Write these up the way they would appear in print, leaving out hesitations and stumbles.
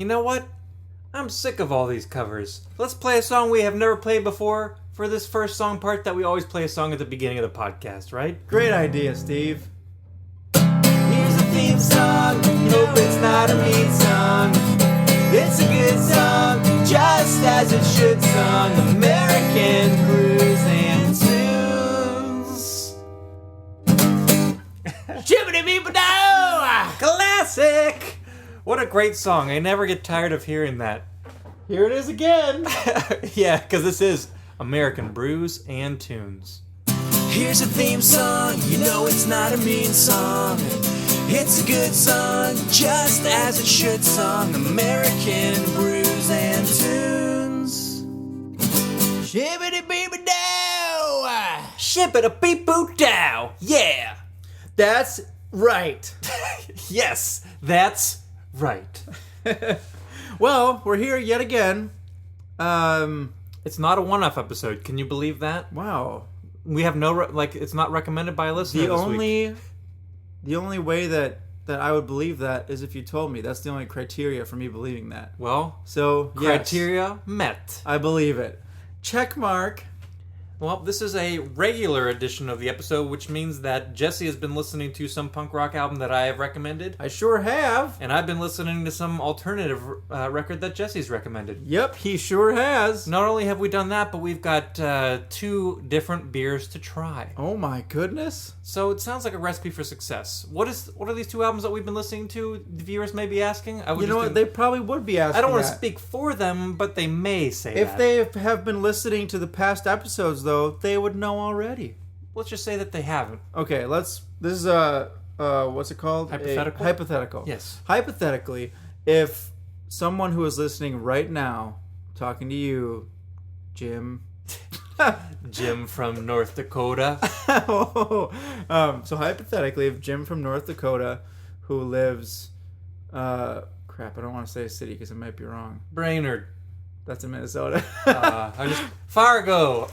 You know what? I'm sick of all these covers. Let's play a song we have never played before for this first song part that we always play a song at the beginning of the podcast, right? Great idea, Steve. Here's a theme song. Hope it's not a mean song. It's a good song, just as it should song. American Brews and Tunes. Shibbity-beep-a-dow! Classic! What a great song. I never get tired of hearing that. Here it is again. Yeah, because this is American Brews and Tunes. Here's a theme song, you know it's not a mean song. It's a good song, just as it should song. American Brews and Tunes. Shibbity-beep-a-dow! Shibbity-beep-a-dow! Yeah! That's right. Yes, that's right. Well, we're here yet again. It's not a one-off episode. Can you believe that? Wow. We have no it's not recommended by a listener this week. The only way that I would believe that is if you told me. That's the only criteria for me believing that. Well, so criteria met. I believe it. Check mark. Well, this is a regular edition of the episode, which means that Jesse has been listening to some punk rock album that I have recommended. I sure have. And I've been listening to some alternative record that Jesse's recommended. Yep, he sure has. Not only have we done that, but we've got 2 different beers to try. Oh my goodness. So it sounds like a recipe for success. What are these 2 albums that we've been listening to? The viewers may be asking. You know what? They probably would be asking. I don't want to speak for them, but they may say that. If they have been listening to the past episodes, though, they would know already. Let's just say that they haven't. Okay, this is what's it called? Hypothetical? Hypothetical. Yes. Hypothetically, if someone who is listening right now, talking to you, Jim. Jim from North Dakota. So hypothetically, if Jim from North Dakota, who lives, I don't want to say a city because it might be wrong. Brainerd. That's in Minnesota. Fargo,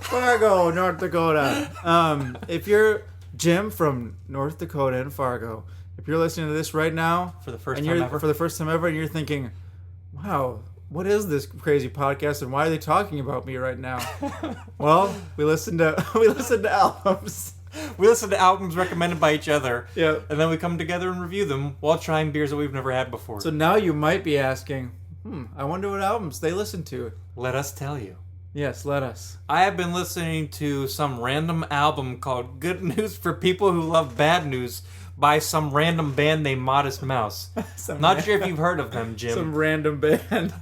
North Dakota. If you're Jim from North Dakota and Fargo, if you're listening to this right now for the first time ever, and you're thinking, "Wow, what is this crazy podcast, and why are they talking about me right now?" Well, we listen to albums. We listen to albums recommended by each other. Yeah, and then we come together and review them while trying beers that we've never had before. So now you might be asking, I wonder what albums they listen to. Let us tell you. Yes, let us. I have been listening to some random album called Good News for People Who Love Bad News by some random band named Modest Mouse. Not sure if you've heard of them, Jim. Some random band.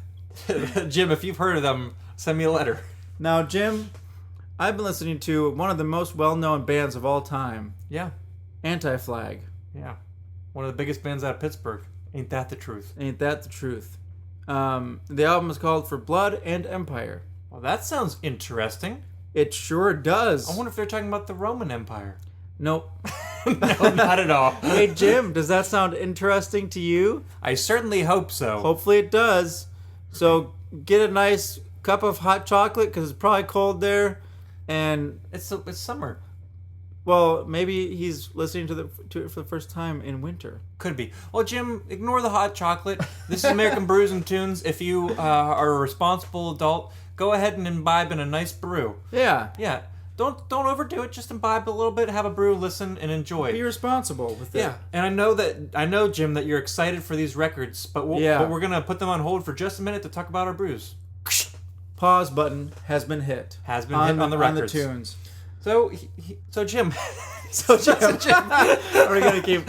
Jim, if you've heard of them, send me a letter. Now, Jim, I've been listening to one of the most well-known bands of all time. Yeah. Anti-Flag. Yeah. One of the biggest bands out of Pittsburgh. Ain't that the truth? Ain't that the truth? The album is called For Blood and Empire. Well, that sounds interesting. It sure does. I wonder if they're talking about the Roman Empire. Nope. No, not at all. Hey, Jim, does that sound interesting to you? I certainly hope so. Hopefully it does. So get a nice cup of hot chocolate, because it's probably cold there. And it's summer. Well, maybe he's listening to it for the first time in winter. Could be. Well, Jim, ignore the hot chocolate. This is American Brews and Tunes. If you are a responsible adult, go ahead and imbibe in a nice brew. Yeah. Yeah. Don't overdo it. Just imbibe a little bit, have a brew, listen, and enjoy. Be responsible with it. Yeah. And I know, Jim, that you're excited for these records, but we're gonna put them on hold for just a minute to talk about our brews. Pause button has been hit. Hit on the records. On the tunes. So Jim. Jim. Are we gonna keep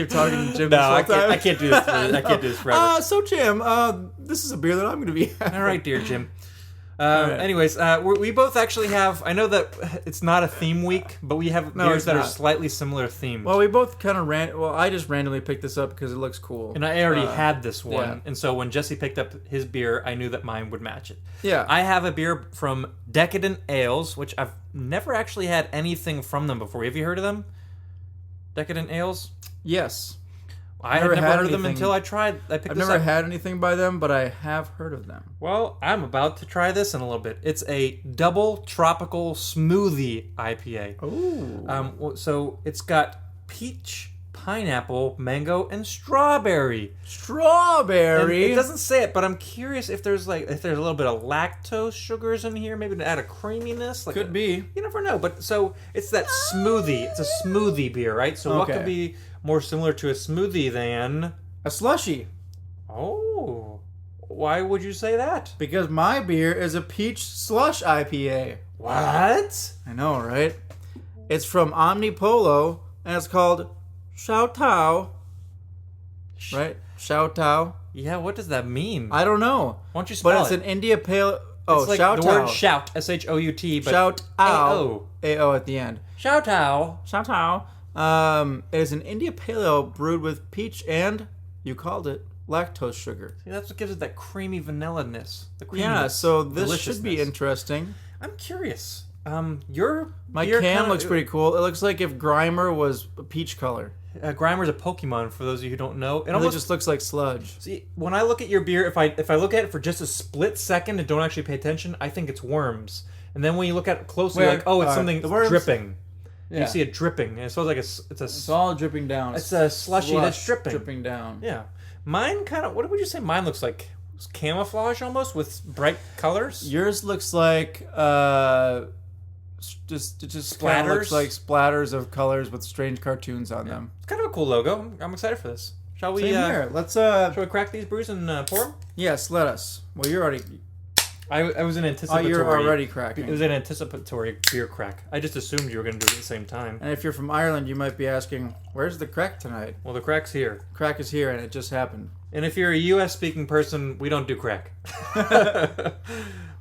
talking to Jim? No, I can't do this. I can't do this forever. So Jim, this is a beer that I'm gonna be having. All right, dear Jim. Right. Anyways, we both actually have. I know that it's not a theme week, but we have beers that are slightly similar themed. Well, we both kind of I just randomly picked this up because it looks cool, and I already had this one, yeah. And so when Jesse picked up his beer, I knew that mine would match it. Yeah, I have a beer from Decadent Ales, which I've never actually had anything from them before. Have you heard of them? Decadent Ales? Yes. I had never heard of them until I tried. I've never had anything by them, but I have heard of them. Well, I'm about to try this in a little bit. It's a double tropical smoothie IPA. Ooh. So it's got peach, pineapple, mango, and strawberry. Strawberry. And it doesn't say it, but I'm curious if there's a little bit of lactose sugars in here, maybe to add a creaminess. Could be. You never know. But so it's that smoothie. It's a smoothie beer, right? So what Okay. could be more similar to a smoothie than A slushy. Oh, why would you say that? Because my beer is a peach slush IPA. What? I know, right? It's from Omnipollo, and it's called Shoutao. Right? Shoutao. Yeah, what does that mean? I don't know. Why don't you spell But it's it? an India Pale... Oh, It's like Shoutao. the word shout, S-H-O-U-T, but Shout A-O. out. A-O at the end. Shoutao. Shoutao. It is an India Pale Ale brewed with peach and, you called it, lactose sugar. See, that's what gives it that creamy vanilla-ness. The creaminess. Yeah, so this should be deliciousness. interesting. I'm curious. Your My beer can kinda- looks pretty cool. It looks like if Grimer was a peach color. Grimer's a Pokemon, for those of you who don't know. It It almost just looks like sludge. See, when I look at your beer, if I look at it for just a split second and don't actually pay attention, I think it's worms. And then when you look at it closely, Where? like, oh, it's something The worms? dripping. Yeah. You see it dripping, and it smells like It's all dripping down. It's a slushy that's Slush dripping. dripping down. Yeah, mine kind of. What would you say mine looks like? It's camouflage almost with bright colors. Yours looks like just kinda Splatters? looks like splatters of colors with strange cartoons on them. It's kind of a cool logo. I'm excited for this. Shall we? Same here. Let's Shall we crack these brews and pour them? yes, let us. Well, you're already I was an anticipatory. you're already cracking. It was an anticipatory beer crack. I just assumed you were going to do it at the same time. And if you're from Ireland, you might be asking, "Where's the crack tonight?" Well, the crack's here. Crack is here, and it just happened. And if you're a U.S. speaking person, we don't do crack.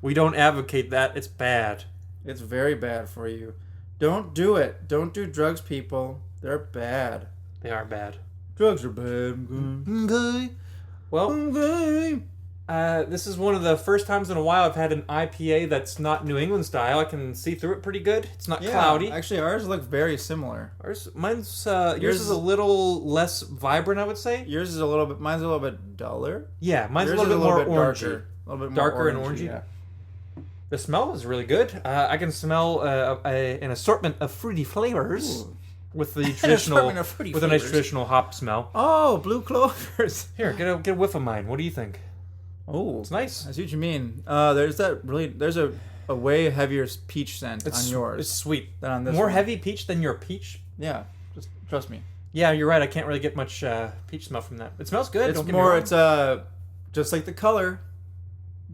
We don't advocate that. It's bad. It's very bad for you. Don't do it. Don't do drugs, people. They're bad. They are bad. Drugs are bad. Okay. Well, Okay. this is one of the first times in a while I've had an IPA that's not New England style. I can see through it pretty good. It's not Yeah, cloudy. actually, ours look very similar. Yours Yours is a little less vibrant, I would say. Yours is a little bit. Mine's a little bit duller. Yeah, mine's Yours a little is bit more orangey. darker. A little bit more Darker and orangey? Yeah. The smell is really good. I can smell an assortment of fruity flavors Ooh. with the traditional, assortment of fruity with a nice flavors. traditional hop smell. Oh, blue clovers. Here, get a whiff of mine. What do you think? Oh, It's nice. I see what you mean. There's a way heavier peach scent on yours It's sweet. than on this More one. heavy peach than your peach. Yeah, just trust me. Yeah, you're right. I can't really get much peach smell from that. It smells good. It's don't get me more. wrong. It's just like the color.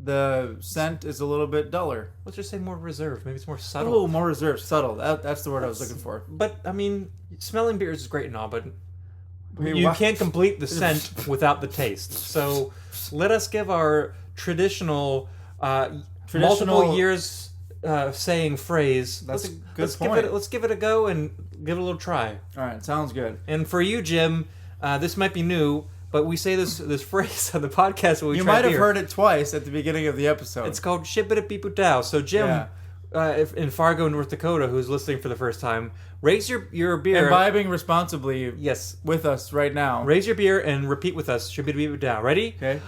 The scent is a little bit duller. Let's just say more reserved. Maybe it's more subtle. Oh, more reserved, subtle. That's the word I was looking for. But I mean, smelling beers is great and all, but mean, you why- can't complete the scent without the taste. So let us give our traditional multiple years saying phrase. That's a good let's point. Let's give it a go and give it a little try. All right, sounds good. And for you, Jim, this might be new, but we say this phrase on the podcast when we You try might have beer. heard it twice at the beginning of the episode. It's called Shibita-Beepoo-Dow. So Jim, Yeah. if in Fargo, North Dakota, who's listening for the first time, raise your beer. imbibing responsibly Yes. with us right now. Raise your beer and repeat with us. Shibita-Beepoo-Dow. Ready? Okay.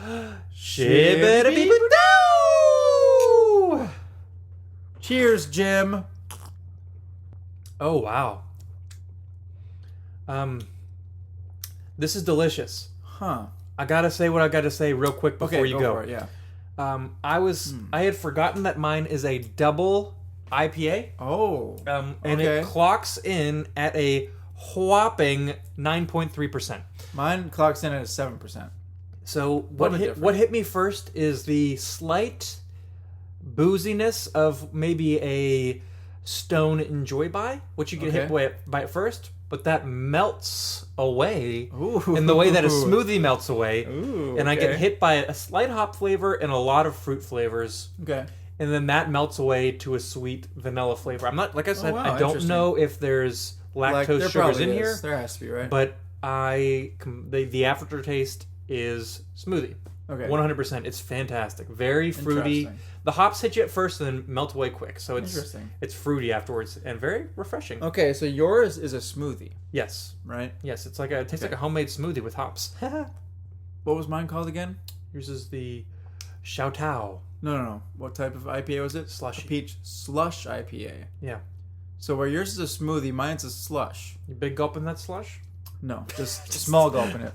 Shibita-Beepoo-Dow! Cheers, Jim. Oh, wow. This is delicious. Huh. I gotta say what I gotta say real quick before Okay, you go for it, yeah. I had forgotten that mine is a double IPA. Oh. And Okay. it clocks in at a whopping 9.3%. Mine clocks in at 7%. So What a difference. hit me first is the slight booziness of maybe a Stone Enjoy by, which you get hit by at first, but that melts away Ooh. in the way that a smoothie melts away. Ooh, And I get okay. hit by a slight hop flavor and a lot of fruit flavors. Okay. And then that melts away to a sweet vanilla flavor. I'm not, like I said, wow, I don't interesting. know if there's lactose there sugars probably in is. here, There has to be, right? but the aftertaste is smoothie. Okay. 100%. It's fantastic. Very fruity. Interesting. The hops hit you at first and then melt away quick. So Interesting. it's fruity afterwards and very refreshing. Okay, so yours is a smoothie, Yes. right? Yes, it tastes like a homemade smoothie with hops. What was mine called again? Yours is the Shoutao. No. What type of IPA was it? Slushy. A peach slush IPA. Yeah. So where yours is a smoothie, mine's a slush. You big gulp in that slush? No, just small gulp in it.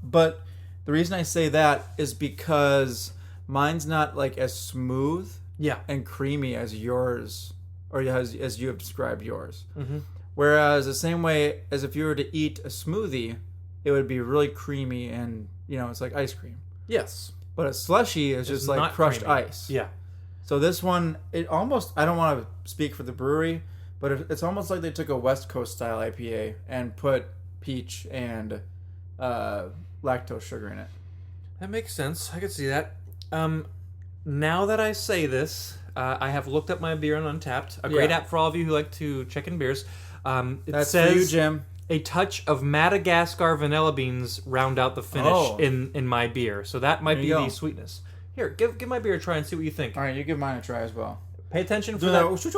But the reason I say that is because mine's not like as smooth Yeah. and creamy as yours, or as you have described yours. Mm-hmm. Whereas the same way as if you were to eat a smoothie, it would be really creamy and, it's like ice cream. Yes. But a slushy is just like not crushed creamy. ice. Yeah. So this one, it almost, I don't want to speak for the brewery, but it's almost like they took a West Coast style IPA and put peach and lactose sugar in it. That makes sense. I could see that. Now that I say this, I have looked up my beer on Untapped, a great app for all of you who like to check in beers. That's says for you, Jim. a touch of Madagascar vanilla beans round out the finish in my beer. So that might be the sweetness. Here, give my beer a try and see what you think. All right, you give mine a try as well. Pay attention for Do that. that.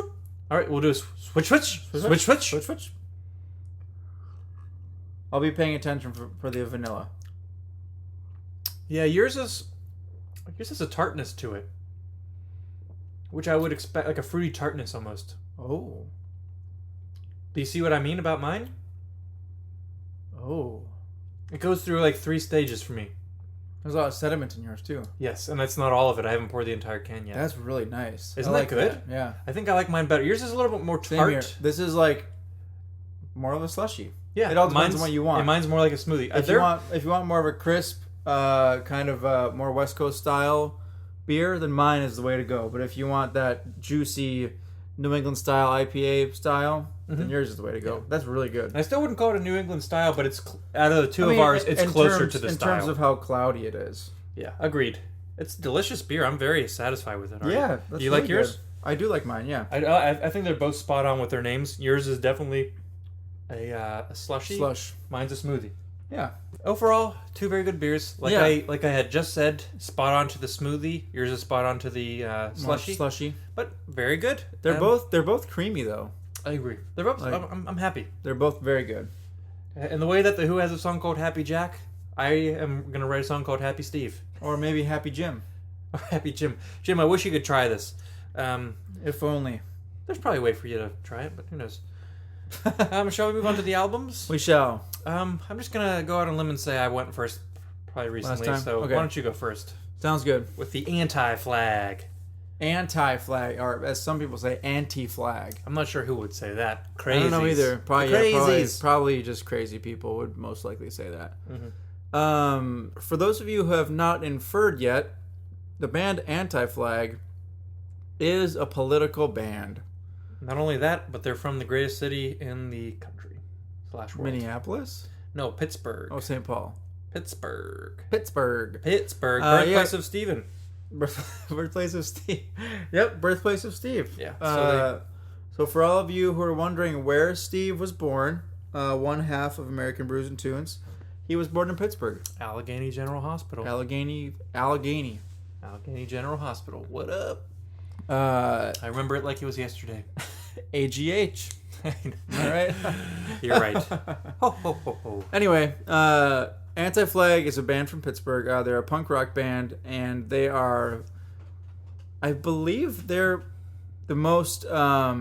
All right, we'll do a switch. I'll be paying attention for the vanilla. Yeah, yours has a tartness to it, which I would expect, like a fruity tartness almost. Oh. Do you see what I mean about mine? Oh. It goes through like 3 stages for me. There's a lot of sediment in yours too. Yes, and that's not all of it. I haven't poured the entire can yet. That's really nice. Isn't I that good? That. Yeah. I think I like mine better. Yours is a little bit more Same here. tart. This is like more of a slushy. Yeah, It all depends on what you want. And mine's more like a smoothie. If you want more of a crisp, kind of more West Coast style beer, then mine is the way to go. But if you want that juicy New England style IPA style, then yours is the way to go. Yeah. That's really good. I still wouldn't call it a New England style, but it's out of the two of ours, it's closer to the style. In terms of how cloudy it is. Yeah, agreed. It's delicious beer. I'm very satisfied with it. Yeah. Do you like yours? Good. I do like mine, yeah. I think they're both spot on with their names. Yours is definitely a slushy. Slush. Mine's a smoothie. Yeah. Overall, 2 very good beers. Like I had just said, spot on to the smoothie. Yours is spot on to the slushy. Slushy. But very good. They're both creamy though. I agree. They're both. I'm happy. They're both very good. And the way that the Who has a song called Happy Jack, I am gonna write a song called Happy Steve. Or maybe Happy Jim. Or Happy Jim. Jim, I wish you could try this. If only. There's probably a way for you to try it, but who knows? Shall we move on to the albums? We shall. I'm just gonna go out on a limb and say I went first, probably recently. So okay. Why don't you go first? Sounds good. With the anti-flag. Anti-flag, or as some people say, anti-flag. I'm not sure who would say that. Crazies. I don't know either. Crazies. Probably just crazy people would most likely say that. Mm-hmm. For those of you who have not inferred yet, the band Anti-Flag is a political band. Not only that, but they're from the greatest city in the country / world. Minneapolis? No, Pittsburgh. Oh, St. Paul. Pittsburgh. Yeah. Birthplace of Stephen. Birthplace of Steve. Yep, birthplace of Steve. Yeah. So for all of you who are wondering where Steve was born, one half of American Brews and Tunes, he was born in Pittsburgh. Allegheny General Hospital. Allegheny General Hospital. What up? I remember it like it was yesterday. AGH. All right. You're right. Ho, ho, ho, ho. Anyway, Anti-Flag is a band from Pittsburgh. They're a punk rock band, and they are, I believe, they're the most. I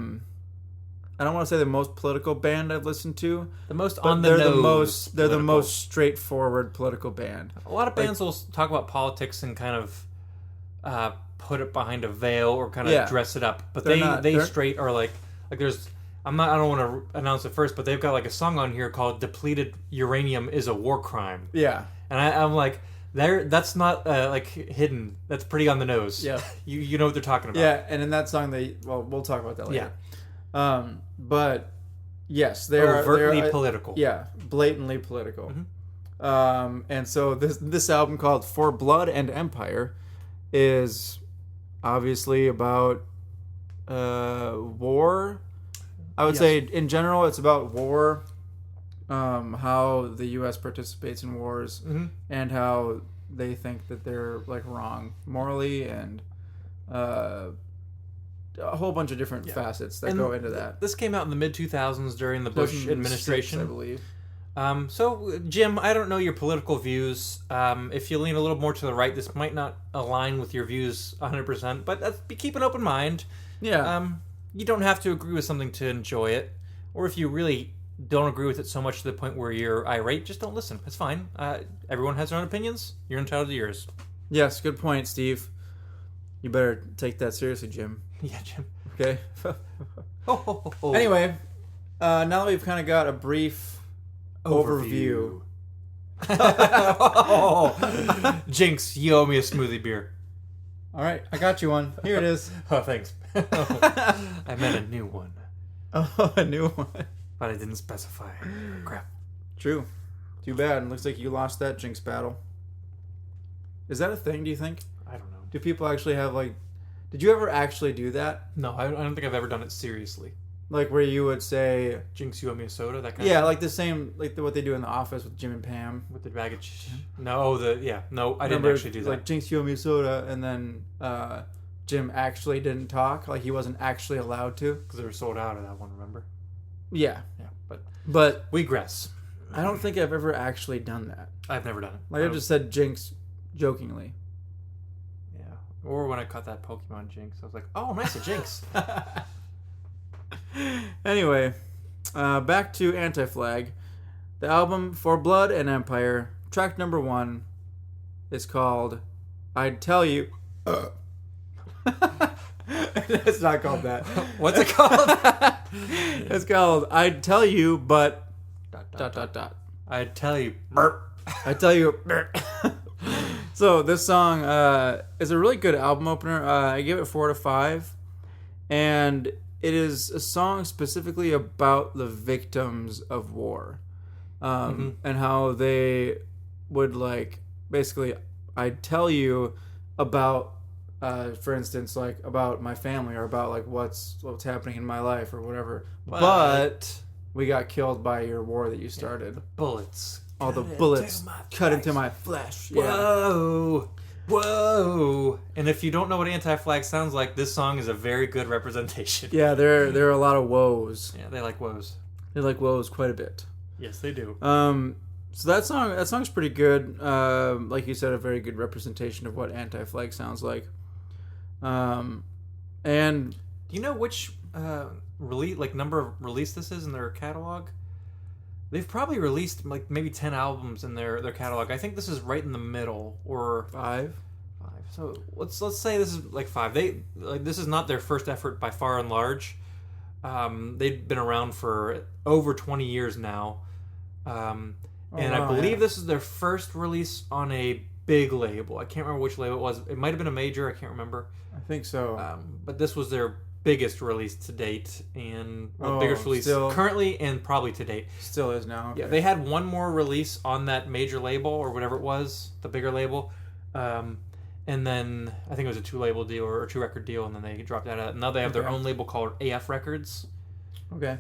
don't want to say the most political band I've listened to. The most but on the they're nose. They're the most straightforward political band. A lot of bands will talk about politics and kind of put it behind a veil or kind of dress it up, but they straight are like there's. I don't want to announce it first, but they've got like a song on here called "Depleted Uranium is a War Crime." Yeah, and I'm like, that's not like hidden. That's pretty on the nose. Yeah, you know what they're talking about. Yeah, and in that song, we'll talk about that later. Yeah, but yes, they're overtly political. Yeah, blatantly political. Mm-hmm. And so this album called "For Blood and Empire" is obviously about war. I would say in general it's about war, how the U.S. participates in wars, and how they think that they're like wrong morally, and a whole bunch of different facets that go into that. This came out in the mid-2000s during the Bush administration. I believe. So, Jim, I don't know your political views. If you lean a little more to the right, this might not align with your views 100%, but keep an open mind. Yeah. You don't have to agree with something to enjoy it. Or if you really don't agree with it so much to the point where you're irate, just don't listen. It's fine. Everyone has their own opinions. You're entitled to yours. Yes, good point, Steve. You better take that seriously, Jim. Yeah, Jim. Okay. Oh. Anyway, now that we've kind of got a brief overview. Jinx, you owe me a smoothie beer. All right, I got you one. Here it is. Oh, thanks. I meant a new one, Oh, a new one. but I didn't specify. Crap. True. Too bad. Looks like you lost that Jinx battle. Is that a thing, do you think? I don't know. Do people actually have, like... Did you ever actually do that? No, I don't think I've ever done it seriously. Like, where you would say... Jinx, you owe me a soda? That kind Yeah, of like the same... Like what they do in The Office with Jim and Pam. with the baggage. No, I didn't Remember, actually do that. Like, Jinx, you owe me a soda, and then Jim actually didn't talk. Like, he wasn't actually allowed to. Because they were sold out of that one, remember? Yeah. Yeah, but But we regress. I don't think I've ever actually done that. I've never done it. Like, I just said Jinx jokingly. Yeah. Or when I caught that Pokemon Jinx, I was like, oh, nice, a Jinx. Anyway, back to Anti-Flag. The album For Blood and Empire, track number 1, is called I'd Tell You... It's not called that. What's it called? It's called I'd Tell You, but... ... I'd tell you. I tell you. So this song is a really good album opener. I give it 4 out of 5, and it is a song specifically about the victims of war, and how they would like basically. I'd tell you about, for instance, like about my family or about like what's happening in my life or whatever, but we got killed by your war that you started. Bullets. All the bullets cut into my flesh. Whoa. Whoa. And if you don't know what Anti-Flag sounds like, this song is a very good representation. Yeah, there are a lot of woes. Yeah, they like woes. They like woes quite a bit. Yes, they do. So that song's pretty good. Like you said, a very good representation of what Anti-Flag sounds like. And do you know which number of release this is in their catalog? They've probably released like maybe 10 albums in their catalog. I think this is right in the middle, or 5. So let's say this is like 5. This is not their first effort by far and large. They've been around for over 20 years now, and I believe this is their first release on a big label. I can't remember which label it was. It might have been a major. I can't remember. I think so. But this was their biggest release to date, and biggest release currently and probably to date. Still is now. Okay. Yeah, they had one more release on that major label or whatever it was, the bigger label, and then I think it was a 2-label deal or a 2-record deal, and then they dropped that out. Now they have their own label called AF Records. Okay.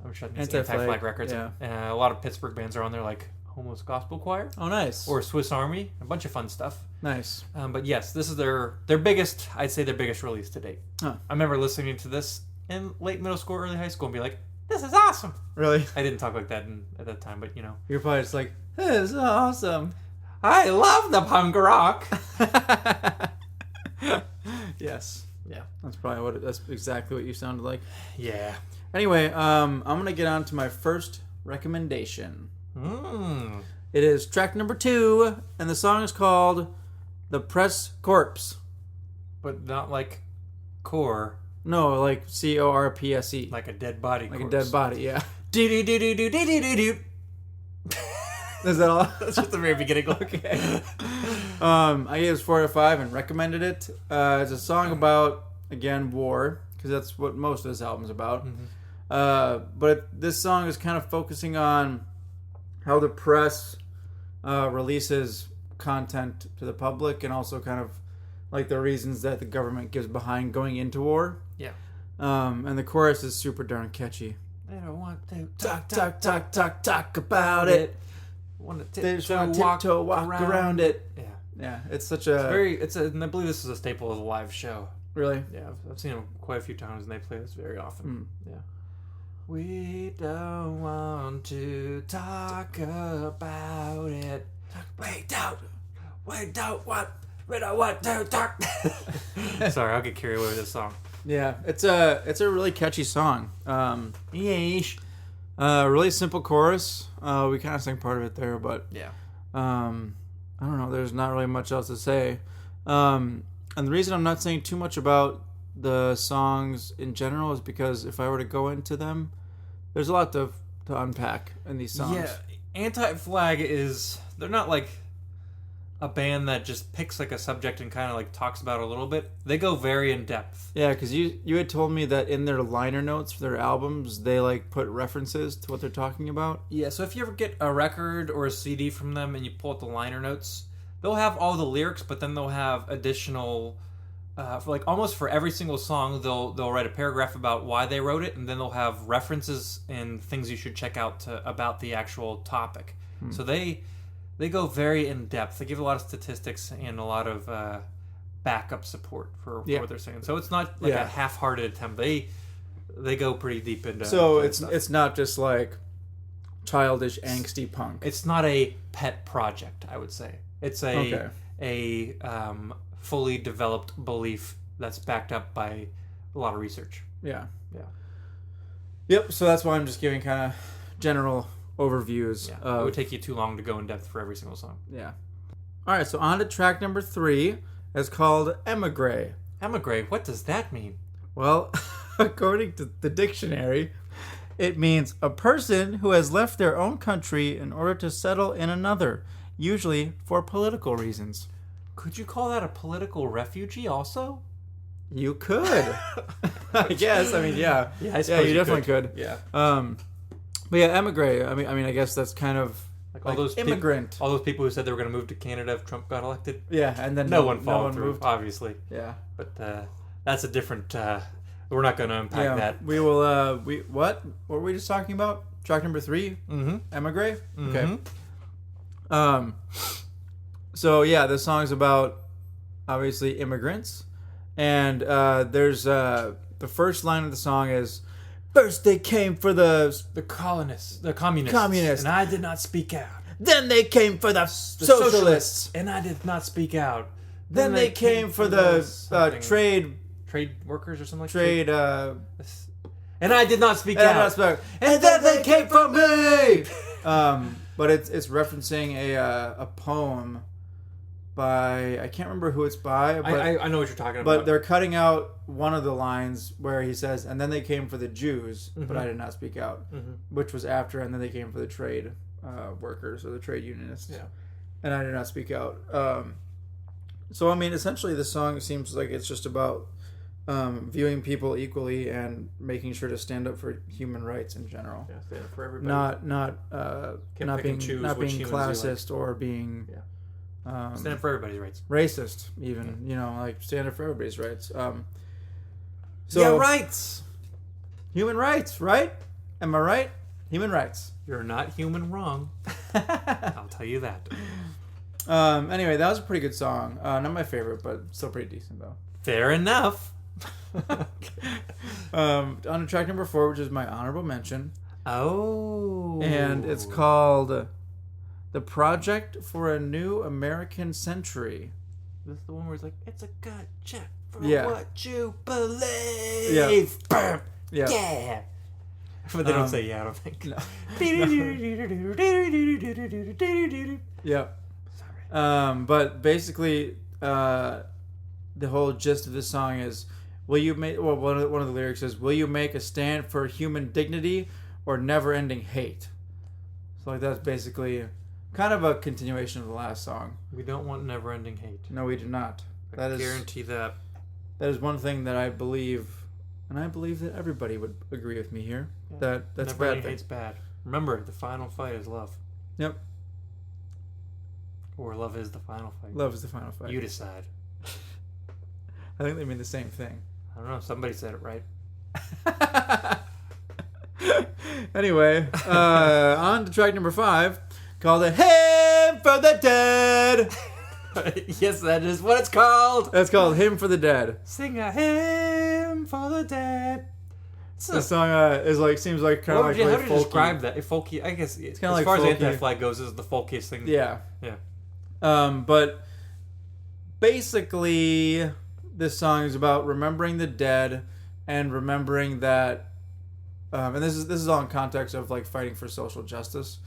Which I think is Anti-Flag, Anti-Flag Records. yeah. A lot of Pittsburgh bands are on there, like Homeless Gospel Choir. Oh, nice. Or Swiss Army. A bunch of fun stuff. Nice. But yes, this is their biggest, I'd say their biggest release to date. Huh. I remember listening to this in late middle school, early high school, and be like, this is awesome. Really? I didn't talk like that at that time, but you know. You're probably just like, this is awesome. I love the punk rock. Yes. Yeah. That's exactly what you sounded like. Yeah. Anyway, I'm going to get on to my first recommendation. It is track number 2, and the song is called The Press Corpse. But not like core. No, like CORPSE. Like a dead body Like corpse. a dead body, yeah. Do-do-do-do-do-do-do-do. Is that all? That's just the very beginning. Okay. I gave it 4 out of 5 and recommended it. It's a song about, again, war, because that's what most of this album's about. But this song is kind of focusing on how the press releases content to the public, and also kind of like the reasons that the government gives behind going into war. Yeah. And the chorus is super darn catchy. They don't want to Talk about it. They just want to tiptoe walk around it. Yeah. Yeah, it's such a... and I believe this is a staple of the live show. Really? Yeah, I've seen them quite a few times, and they play this very often. Yeah. We don't want to talk about it. We don't want to talk. Sorry, I'll get carried away with this song. Yeah, it's a really catchy song. Yeesh. Really simple chorus. We kind of sang part of it there, but Yeah. I don't know. There's not really much else to say. And the reason I'm not saying too much about the songs in general is because if I were to go into them, there's a lot to unpack in these songs. Yeah, Anti-Flag is... They're not like a band that just picks like a subject and kind of like talks about it a little bit. They go very in depth. Yeah, because you had told me that in their liner notes for their albums, they like put references to what they're talking about. Yeah, so if you ever get a record or a CD from them and you pull out the liner notes, they'll have all the lyrics, but then they'll have additional... for like almost for every single song, they'll write a paragraph about why they wrote it, and then they'll have references and things you should check out about the actual topic. So they go very in depth. They give a lot of statistics and a lot of backup support for what they're saying. So it's not like a half-hearted attempt. They go pretty deep into. So stuff. it's not just like childish, angsty punk. It's not a pet project, I would say. It's a fully developed belief that's backed up by a lot of research. Yeah. Yeah. Yep. So that's why I'm just giving kind of general overviews. Yeah. It would take you too long to go in depth for every single song. Yeah. All right. So on to track number 3. It's called Emigre. Emigre, what does that mean? Well, according to the dictionary, it means a person who has left their own country in order to settle in another, usually for political reasons. Could you call that a political refugee also? You could. I guess. I mean, yeah. Yeah, I suppose you definitely could. Yeah. But yeah, emigre. I mean, I guess that's kind of Like like all those immigrant. all those people who said they were going to move to Canada if Trump got elected. Yeah, and then No one followed through, moved. obviously. Yeah. But that's a different... we're not going to unpack that. We will. What were we just talking about? Track number 3. Mm-hmm. Emigre. Okay. So yeah, this song's about obviously immigrants, and there's the first line of the song is, "First they came for the colonists, the communists, Communists. and I did not speak out. then they came for the socialists, and I did not speak out. then they came for the trade workers or something like trade and I did not speak and out. and then they came for me." But it's referencing a poem by, I can't remember who it's by, but I know what you're talking about. But they're cutting out one of the lines where he says, "And then they came for the Jews, but I did not speak out," which was after, "And then they came for the trade workers or the trade unionists, and I did not speak out." So I mean, essentially, the song seems like it's just about viewing people equally and making sure to stand up for human rights in general. Yeah, stand up for everybody. Not being classist or being. Stand up for everybody's rights. Racist, even, like stand up for everybody's rights. Rights. Human rights, right? Am I right? Human rights. You're not human wrong. I'll tell you that. Anyway, that was a pretty good song. Not my favorite, but still pretty decent though. Fair enough. On to track number 4, which is my honorable mention. Oh. And it's called "The Project for a New American Century." This is the one where it's like, it's a good check for Yeah. what you believe. Yeah. Yeah. Yeah. But they don't say yeah, I don't think. No. Yeah. Sorry. But basically, the whole gist of this song is, will you make? Well, one of the lyrics is, "Will you make a stand for human dignity or never-ending hate?" So like that's basically kind of a continuation of the last song. We don't want never-ending hate. No, we do not. I guarantee that. That is one thing that I believe, and I believe that everybody would agree with me here. Yeah. That's a bad thing. Hate's bad. Remember, the final fight is love. Yep. Or love is the final fight. Love is the final fight. You decide. I think they mean the same thing. I don't know. Somebody said it right. Anyway, on to track number 5, called "A Hymn for the Dead." Yes, that is what it's called. That's called "Hymn for the Dead." Sing a hymn for the dead. The song seems like kind of like how really do you folky. describe that? Folky, I guess. It's kind of as like far folky. as Anti-Flag goes, is the folkiest thing. Yeah. Yeah. But basically, this song is about remembering the dead and remembering that and this is all in context of like fighting for social justice.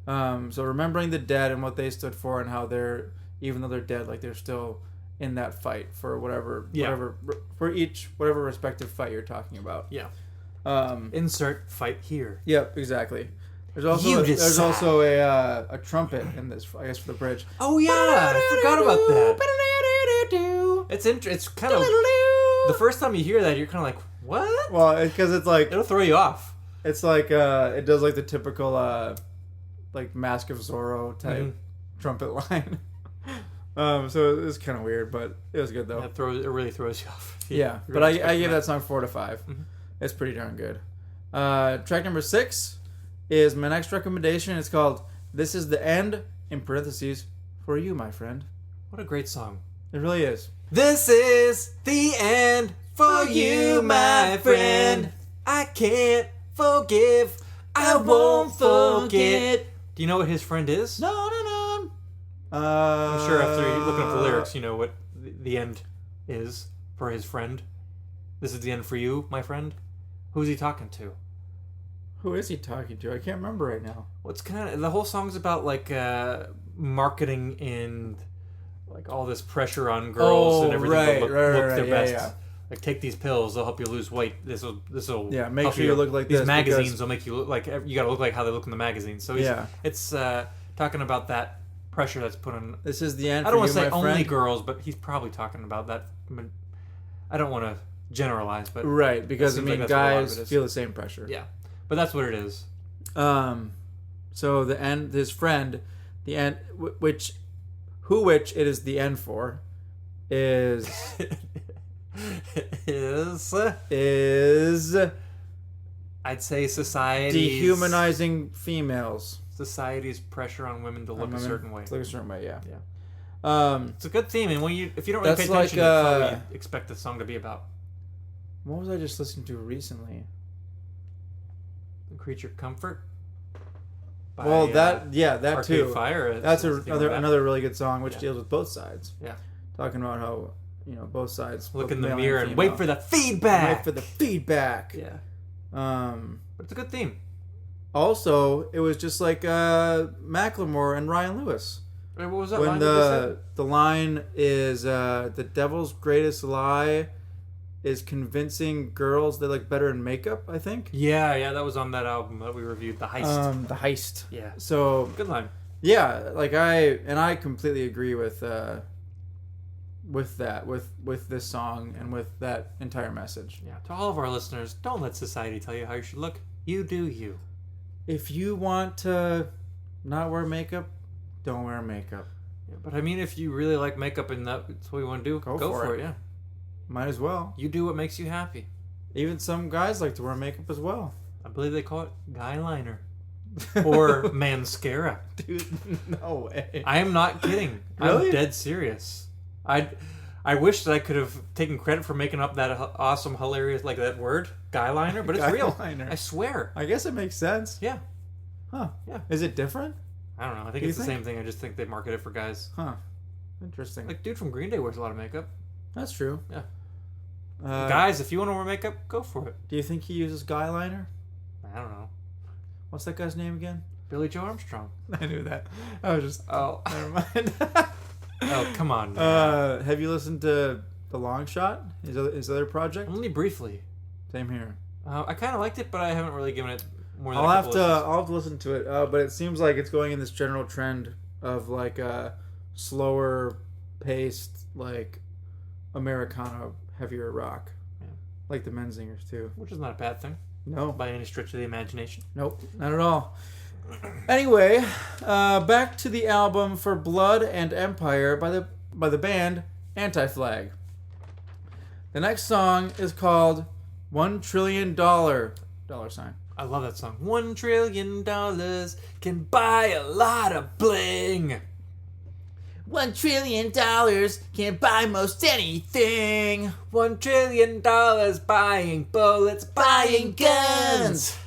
So remembering the dead and what they stood for, and how they're, even though they're dead, like they're still in that fight for whatever whatever respective fight you're talking about. Yeah. Insert fight here. Yep, exactly. There's also a trumpet in this, I guess, for the bridge. Oh yeah, I forgot about that. It's kind of the first time you hear that, you're kind of like, what? Well, because it's like It'll throw you off. it's like it does like the typical like Mask of Zorro type trumpet line. So it was kind of weird, but it was good though. It really throws you off. Yeah, but I gave that song 4 to 5. It's pretty darn good. Track number 6 is my next recommendation. It's called "This Is the End" in parentheses for you, my friend. What a great song. It really is. This is the end for you, my friend. I can't forgive. I won't forget. Do you know what his friend is? No. I'm sure after you looking up the lyrics, you know what the end is for his friend. This is the end for you, my friend. Who's he talking to? Who is he talking to? I can't remember right now. What's the whole song's about like marketing and like all this pressure on girls and everything to look their best. Yeah. Like, take these pills; they'll help you lose weight. This will make sure you look like these this. These magazines will make you look like you got to look like how they look in the magazines. So it's talking about that pressure that's put on. This is the end. I don't want to say only girls, but he's probably talking about that. I don't want to generalize, but right, because I mean, like guys feel the same pressure. Yeah, but that's what it is. So the end, his friend, the end, which it is the end for, is I'd say society's dehumanizing females. Society's pressure on women to look a certain way. To look a certain way, yeah. It's a good theme, and if you don't really pay attention, you probably expect the song to be about. What was I just listening to recently? Creature Comfort. Well, that Arcade too. Fire. That's another really good song, which deals with both sides. Yeah. Talking about how both sides look in the mirror and wait for the feedback. Wait for the feedback. Yeah. But it's a good theme. Also, it was just like Macklemore and Ryan Lewis. Wait, what was that when line? The line is the devil's greatest lie is convincing girls they look better in makeup, I think. Yeah, that was on that album that we reviewed, The Heist. The Heist. Yeah. So good line. Yeah, like I completely agree with that, with this song and with that entire message. Yeah. To all of our listeners, don't let society tell you how you should look. You do you. If you want to not wear makeup, don't wear makeup. Yeah, but I mean, if you really like makeup and that's what you want to do, go for it. Yeah. Might as well. You do what makes you happy. Even some guys like to wear makeup as well. I believe they call it guy liner. Or mascara. Dude, no way. I am not kidding. Really? I'm dead serious. I wish that I could have taken credit for making up that awesome, hilarious, like that word, guy liner, but it's real. I swear. I guess it makes sense. Yeah. Huh. Yeah. Is it different? I don't know. I think it's the same thing. I just think they market it for guys. Huh. Interesting. Like, dude from Green Day wears a lot of makeup. That's true. Yeah. Guys, if you want to wear makeup, go for it. Do you think he uses guy liner? I don't know. What's that guy's name again? Billy Joe Armstrong. I knew that. I was just... Oh. Never mind. Oh, come on. Have you listened to The Long Shot? His other project? Only briefly. Same here. I kind of liked it, but I haven't really given it more than I'll have to listen to it. But it seems like it's going in this general trend of like slower paced, like Americana, heavier rock. Yeah. Like the Menzingers too. Which is not a bad thing. No. By any stretch of the imagination. Nope. Not at all. Anyway, back to the album For Blood and Empire by the band Anti-Flag. The next song is called $1 Trillion $sign. I love that song. $1 trillion can buy a lot of bling. $1 trillion can buy most anything. $1 trillion buying bullets, buying guns.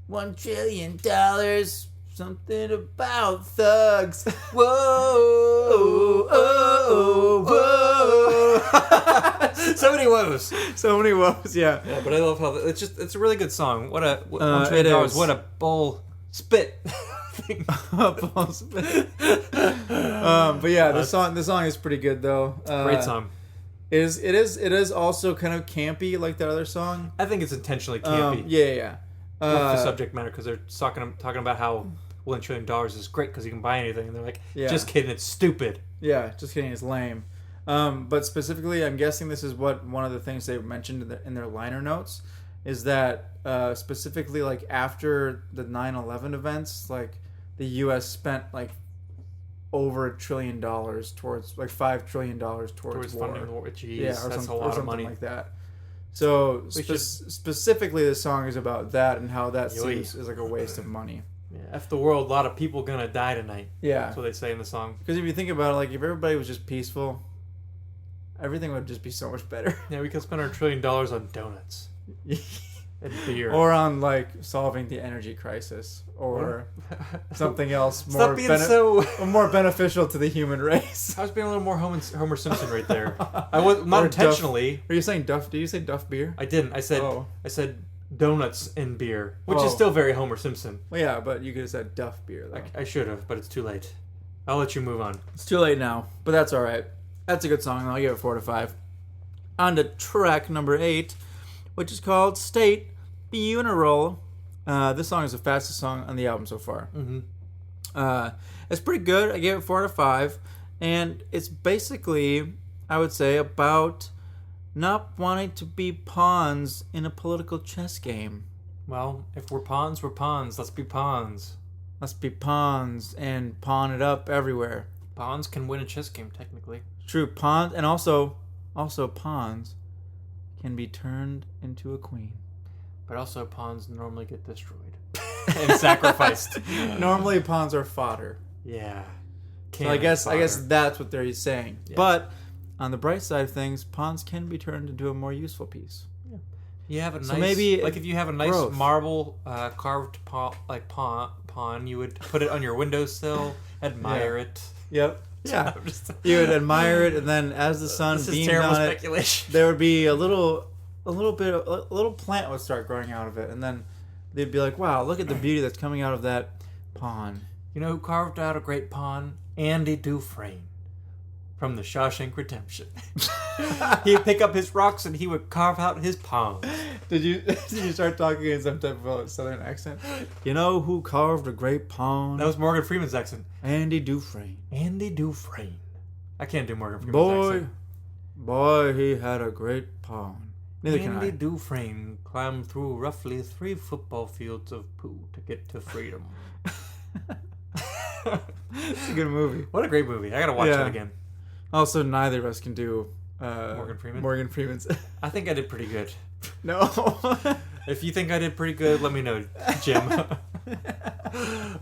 $1 trillion, something about thugs. Whoa, whoa. So many woes. So many woes, yeah. Yeah, but I love how it's a really good song. What a it is. What a bull spit. But yeah, the song is pretty good though. Great song. It is also kind of campy like that other song. I think it's intentionally campy. Yeah. With the subject matter, because they're talking about how $1 trillion is great because you can buy anything, and they're like, just kidding, it's stupid. Yeah, just kidding, it's lame. But specifically, I'm guessing this is one of the things they mentioned in their liner notes is that specifically like after the 9/11 events, like the U.S. spent like over $1 trillion towards like $5 trillion towards war. Funding the war. Jeez, Yeah, or that's some, a lot or of something money. like that. So specifically, the song is about that and how that seems is like a waste of money. Yeah, F the world, a lot of people gonna die tonight. Yeah, that's what they say in the song. Because if you think about it, like if everybody was just peaceful, everything would just be so much better. Yeah, we could spend our $1 trillion on donuts and beer, or on like solving the energy crisis, or something else more more beneficial to the human race. I was being a little more Homer Simpson right there. I was not intentionally. Are you saying Duff? Did you say Duff beer? I didn't. I said donuts and beer, which is still very Homer Simpson. Well, yeah, but you could have said Duff beer though. I should have, but it's too late. I'll let you move on. It's too late now, but that's all right. That's a good song. I'll give it 4 out of 5. On to track number 8, which is called State Funeral. This song is the fastest song on the album so far. Mm-hmm. It's pretty good. I gave it 4 out of 5, and it's basically, I would say, about not wanting to be pawns in a political chess game. Well, if we're pawns, we're pawns. Let's be pawns. Let's be pawns and pawn it up everywhere. Pawns can win a chess game, technically. True, pawns, and also pawns can be turned into a queen. But also pawns normally get destroyed and sacrificed. Normally pawns are fodder. Yeah. So I guess that's what they're saying. Yeah. But on the bright side of things, pawns can be turned into a more useful piece. Yeah. You have a nice, if you have a nice marble carved pawn, you would put it on your windowsill, admire it. Yep. Yeah. You would admire it, and then as the sun beamed on it, there would be a little plant would start growing out of it, and then they'd be like, "Wow, look at the beauty that's coming out of that pawn." You know who carved out a great pawn? Andy Dufresne from The Shawshank Redemption. He'd pick up his rocks and he would carve out his pawn. Did you start talking in some type of southern accent? You know who carved a great pawn? That was Morgan Freeman's accent. Andy Dufresne. Andy Dufresne. I can't do Morgan Freeman's accent. Boy, he had a great pawn. Neither can I. Andy Dufresne climbed through roughly 3 football fields of poo to get to freedom. It's a good movie. What a great movie. I gotta watch it again. Also, neither of us can do Morgan Freeman's. I think I did pretty good. No. If you think I did pretty good, let me know, Jim. All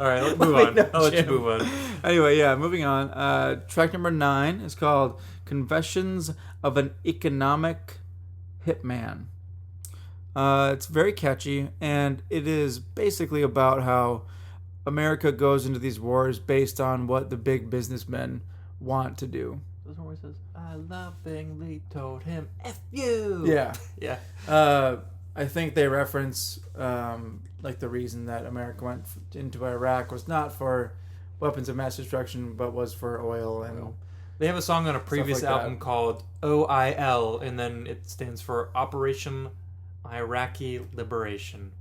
right, let's move on. I'll let you move on. Anyway, moving on. Track number 9 is called Confessions of an Economic Hitman. It's very catchy, and it is basically about how America goes into these wars based on what the big businessmen want to do. This one where it says, I lovingly told him, F you! Yeah. Yeah. I think they reference like the reason that America went into Iraq was not for weapons of mass destruction, but was for oil. And they have a song on a previous album called OIL, and then it stands for Operation Iraqi Liberation.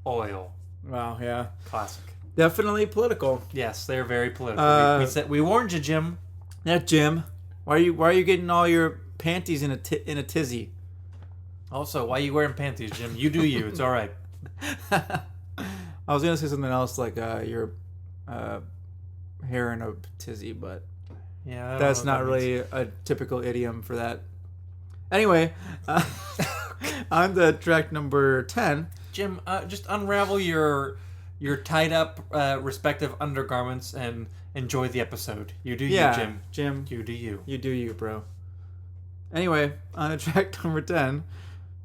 Oil. Wow, yeah. Classic. Definitely political. Yes, they're very political. We warned you, Jim. Yeah, Jim. Why are you getting all your panties in a tizzy? Also, why are you wearing panties, Jim? You do you. It's all right. I was gonna say something else like your hair in a tizzy, but that's not really a typical idiom for that. Anyway, on to track number 10. Jim, just unravel your tied up respective undergarments and enjoy the episode. You do you, Jim. Jim. You do you. You do you, bro. Anyway, on to track number 10.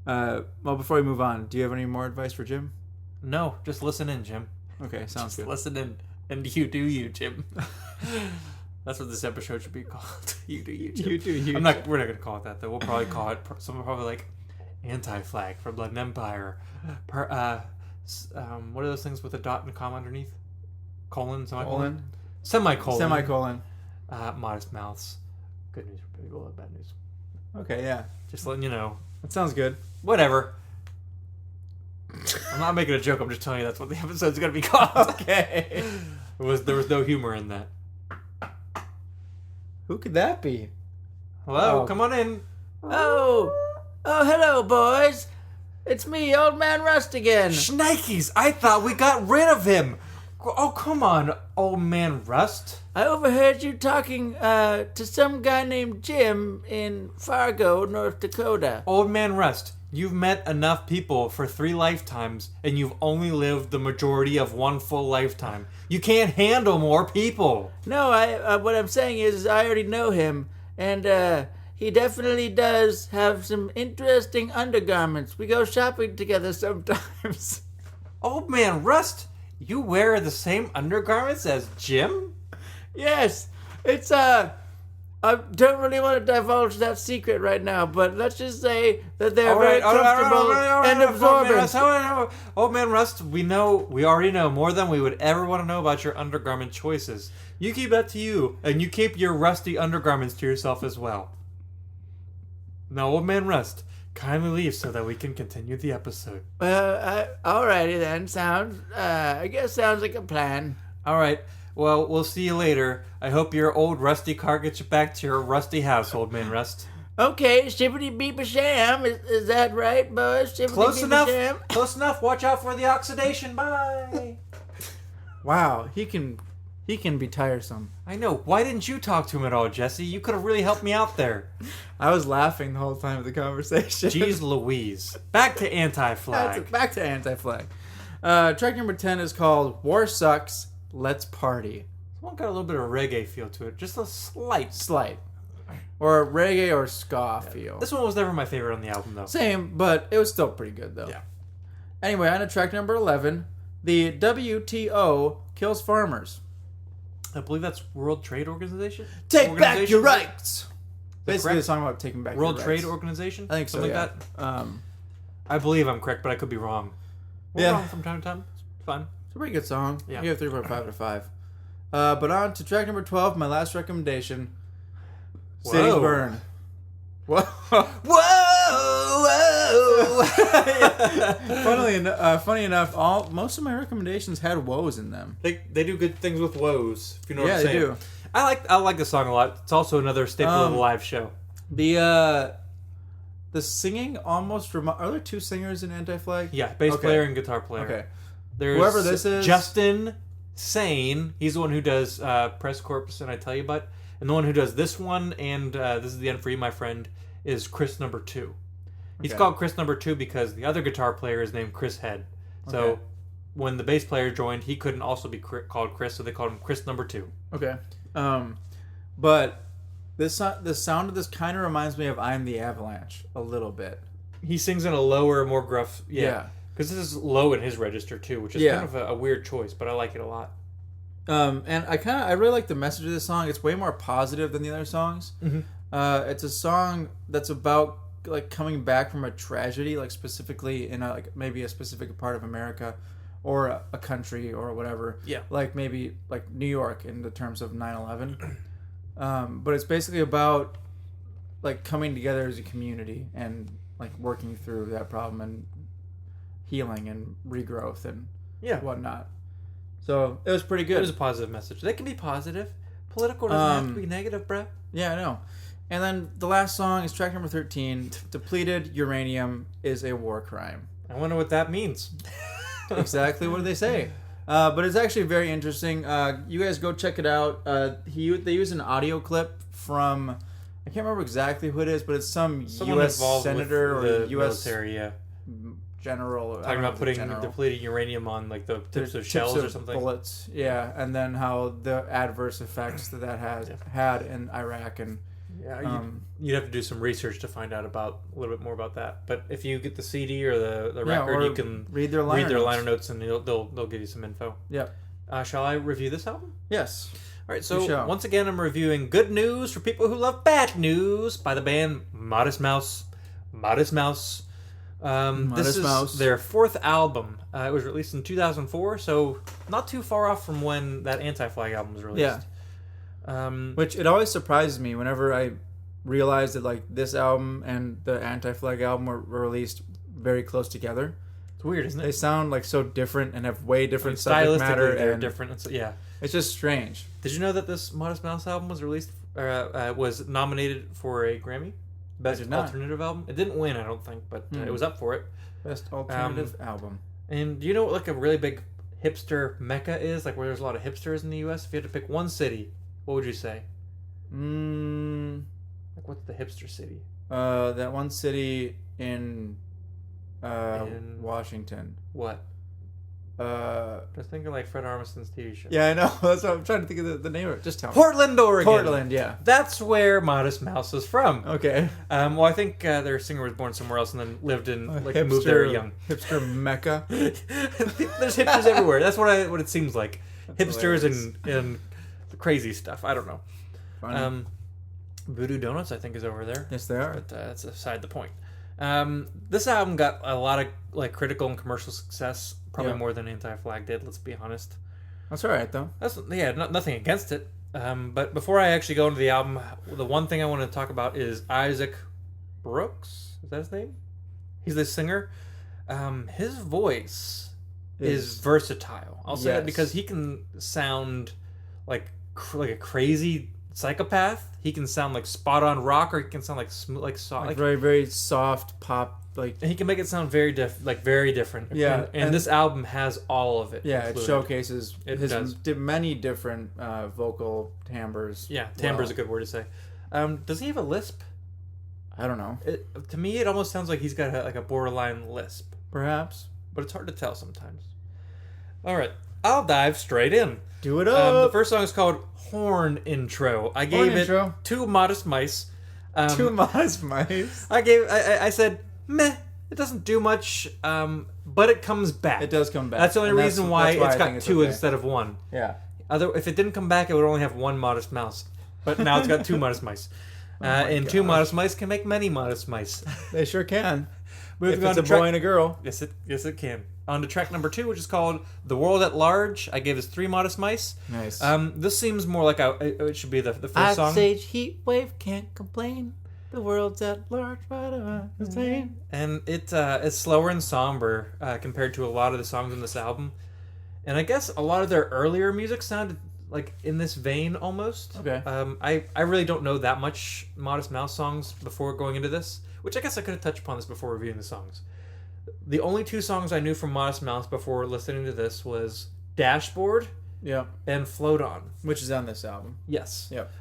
Well, before we move on, do you have any more advice for Jim? No, just listen in, Jim. Okay, sounds good. Listen in, and you do you, Jim. That's what this episode should be called. You do YouTube. You do YouTube. We're not gonna call it that though. We'll probably call it something probably like Anti-Flag for Blood and Empire. What are those things with a dot and a comma underneath? Colon, semicolon. Semicolon. Modest Mouths. Good news for people. Bad news. Okay, yeah. Just letting you know. That sounds good. Whatever. I'm not making a joke. I'm just telling you that's what the episode's gonna be called. Okay. There was no humor in that. Who could that be? Hello, come on in. Oh, hello, boys. It's me, Old Man Rust again. Shnikes! I thought we got rid of him. Oh, come on, Old Man Rust. I overheard you talking to some guy named Jim in Fargo, North Dakota. Old Man Rust, you've met enough people for 3 lifetimes, and you've only lived the majority of 1 full lifetime. You can't handle more people. No, what I'm saying is I already know him, and he definitely does have some interesting undergarments. We go shopping together sometimes. Old Man Rust, you wear the same undergarments as Jim? Yes, it's I don't really want to divulge that secret right now, but let's just say that they're very comfortable and absorbent. Old Man Rust, we already know more than we would ever want to know about your undergarment choices. You keep that to you, and you keep your rusty undergarments to yourself as well. Now, Old Man Rust, kindly leave so that we can continue the episode. Alrighty then, I guess sounds like a plan. Alright, well, we'll see you later. I hope your old rusty car gets you back to your rusty house, Old Man Rust. Okay, shippity beep a sham. Is that right, boys? Close enough. Close enough. Watch out for the oxidation. Bye. Wow, he can be tiresome. I know. Why didn't you talk to him at all, Jesse? You could have really helped me out there. I was laughing the whole time of the conversation. Jeez Louise. Back to Anti-Flag. Back to Anti-Flag. Track number 10 is called War Sucks, Let's Party. This one got a little bit of reggae feel to it. Just a slight. Or reggae or ska feel. This one was never my favorite on the album, though. Same, but it was still pretty good, though. Yeah. Anyway, on to track number 11, the WTO kills farmers. I believe that's World Trade Organization? Take back your rights! Basically, correct? a song about taking back World your Trade rights. Organization? I think so, Something yeah. like that? I believe I'm correct, but I could be wrong. We're wrong from time to time. It's fun. It's a pretty good song. Yeah. I give it 3.5 out of 5. But on to track number 12, my last recommendation. Cities Burn. Whoa! Whoa! Funny enough, most of my recommendations had woes in them. They do good things with woes, if you know what I'm saying. Yeah, they do. I like the song a lot. It's also another staple of the live show. The singing almost are there 2 singers in Anti-Flag? Yeah, bass player and guitar player. Okay. There's Whoever this is, Justin Sane. He's the one who does Press Corps and I Tell You But. And the one who does this one and This Is the End for You, My Friend, is Chris number 2. He's called Chris number 2 because the other guitar player is named Chris Head. So when the bass player joined, he couldn't also be called Chris, so they called him Chris number 2. Okay. But the sound of this kind of reminds me of I'm the Avalanche a little bit. He sings in a lower, more gruff... Yeah. Because this is low in his register, too, which is kind of a weird choice, but I like it a lot. And I really like the message of this song. It's way more positive than the other songs. Mm-hmm. It's a song that's about like coming back from a tragedy, like specifically in maybe a specific part of America or a country or whatever. Yeah. Like maybe like New York in the terms of 9/11. But it's basically about like coming together as a community and like working through that problem and healing and regrowth and whatnot. So it was pretty good. It was a positive message. They can be positive. Political doesn't have to be negative, bruh. Yeah, I know. And then the last song is track number 13. Depleted uranium is a war crime. I wonder what that means. Exactly what they say. But it's actually very interesting. You guys go check it out. They use an audio clip from, I can't remember exactly who it is, but it's some U.S. senator or U.S. military, general. Talking about putting depleted uranium on like the tips of shells or something. Bullets, yeah, and then how the adverse effects that has had in Iraq and. Yeah, you'd have to do some research to find out a little bit more about that. But if you get the CD or the record, you can read their liner notes and they'll give you some info. Yep. Shall I review this album? Yes. All right, You so shall. once again, I'm reviewing Good News for People Who Love Bad News by the band Modest Mouse. Modest Mouse. This Modest is Mouse. their 4th album. It was released in 2004, so not too far off from when that Anti-Flag album was released. Yeah. Which it always surprises me whenever I realize that like this album and the Anti-Flag album were released very close together. It's weird, isn't it? They sound like so different and have way different I mean, subject matter. stylistically, they're And different. Yeah. it's just strange. Did you know that this Modest Mouse album was released, was nominated for a Grammy? Best did not. alternative album? It didn't win, I don't think, but it was up for it. Best alternative album. And do you know what like a really big hipster mecca is? Like where there's a lot of hipsters in the U.S.? If you had to pick one city, what would you say? Like what's the hipster city? That one city in Washington. What? Just thinking like Fred Armisten's TV show. Yeah, I know. That's what I'm trying to think of the name of it. Just tell me. Portland, Oregon. Portland, yeah. That's where Modest Mouse is from. Okay. Well, I think their singer was born somewhere else and then lived in Hipster, moved there young. Hipster mecca. There's hipsters everywhere. That's what it seems like. Hipsters and crazy stuff. I don't know. Funny. Voodoo Donuts, I think, is over there. Yes, they are. But that's aside the point. This album got a lot of like critical and commercial success, probably more than Anti-Flag did. Let's be honest. That's all right though. That's nothing against it. But before I actually go into the album, the one thing I want to talk about is Isaac Brooks. Is that his name? He's the singer. His voice is versatile. I'll say that because he can sound like a crazy psychopath. He can sound like spot on rock, or he can sound like smooth, like soft, like very very soft pop. Like and he can make it sound very different. Yeah, and this album has all of it. Yeah, included. it showcases does. Many different vocal timbres. Yeah, timbre is a good word to say. Does he have a lisp? I don't know. To me, it almost sounds like he's got a borderline lisp. Perhaps, but it's hard to tell sometimes. All right, I'll dive straight in. Do it up. The first song is called Horn Intro. I gave it 2 Modest Mice. 2 Modest Mice. I said, meh, it doesn't do much, but it comes back. It does come back. That's the only reason why it's got 2 okay. instead of 1. Yeah. If it didn't come back, it would only have 1 Modest Mouse. But now it's got 2 Modest Mice. And 2 Modest Mice can make many Modest Mice. They sure can. Moving if on it's to a boy and a girl. Yes, it can. On to track number 2, which is called The World at Large. I gave this 3 Modest Mice. Nice. This seems more like it should be the first song. Ice Age heat wave can't complain. The world's at large, but I'm the same. And it's slower and somber compared to a lot of the songs in this album. And I guess a lot of their earlier music sounded like in this vein almost. Okay. I really don't know that much Modest Mouse songs before going into this, which I guess I could have touched upon this before reviewing the songs. The only 2 songs I knew from Modest Mouse before listening to this was Dashboard and Float On. Which is on this album. Yes. Yep.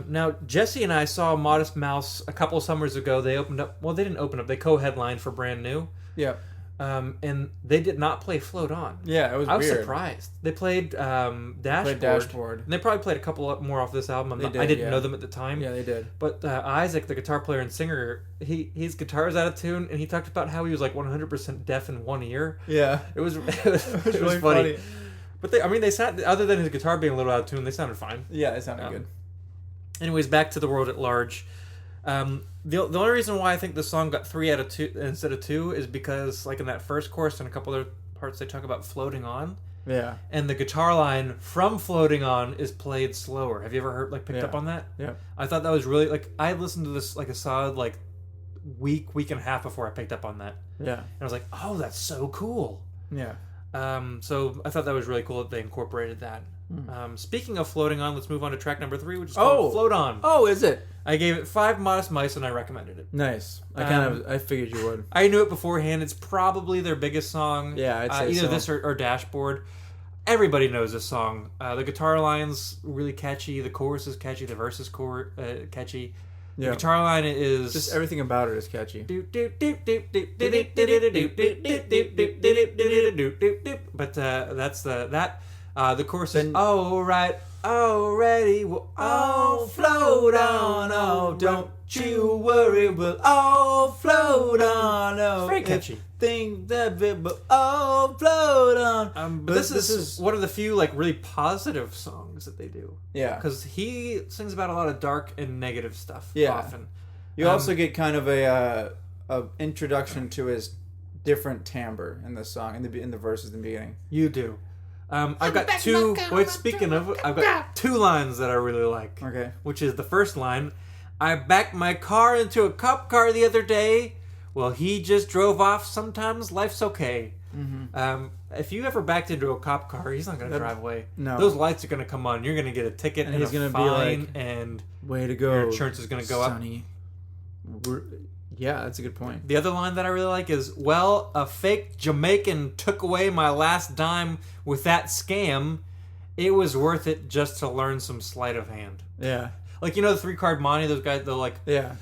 Now, Jesse and I saw Modest Mouse a couple summers ago. They opened up... Well, they didn't open up. They co-headlined for Brand New. Yep. And they did not play Float On. Yeah, it was I was weird. surprised. They played Dashboard. Dashboard. And they probably played a couple more off this album. I didn't know them at the time. Yeah, they did. But Isaac, the guitar player and singer, his guitar's out of tune, and he talked about how he was like 100% deaf in one ear. Yeah. It was really funny. But they sound, other than his guitar being a little out of tune, they sounded fine. Yeah, it sounded good. Anyways, back to The World at Large. The only reason why I think this song got 3 out of 2 instead of 2 is because, like in that first chorus and a couple other parts, they talk about floating on. Yeah. And the guitar line from Floating On is played slower. Have you ever picked up on that? Yeah. I thought that was really, I listened to this like a solid week and a half before I picked up on that. Yeah. And I was like, oh, that's so cool. Yeah. So I thought that was really cool that they incorporated that. Speaking of Floating On, let's move on to track number 3, which is called Float On. Oh, is it? I gave it 5 Modest Mice and I recommended it. Nice. I figured you would. I knew it beforehand. It's probably their biggest song. Yeah, I'd say either this or Dashboard. Everybody knows this song. The guitar line's really catchy. The chorus is catchy. The verse is catchy. Yeah. The guitar line is... Just everything about it is catchy. But that's that. The chorus is, oh, right, already, we'll all float on, oh, don't you worry, we'll all float on. Oh, Very catchy. Think that it will all float on. But this is one of the few like really positive songs that they do. Yeah. Because he sings about a lot of dark and negative stuff. Yeah. Often. You also get kind of a introduction to his different timbre in the song, in the verses in the beginning. You do. I've got two. Wait, speaking of, I've got two lines that I really like. Okay. Which is the first line: "I backed my car into a cop car the other day. Well, he just drove off. Sometimes life's okay." Mm-hmm. If you ever backed into a cop car, he's not going to drive away. No. Those lights are going to come on. You're going to get a ticket and he's going to be like, and "Way to go!" Your insurance is going to go Sonny. Yeah, that's a good point. The other line that I really like is, "Well, a fake Jamaican took away my last dime with that scam. It was worth it just to learn some sleight of hand." Yeah. Like, you know, the 3-card Monty, those guys, they're like... Yeah.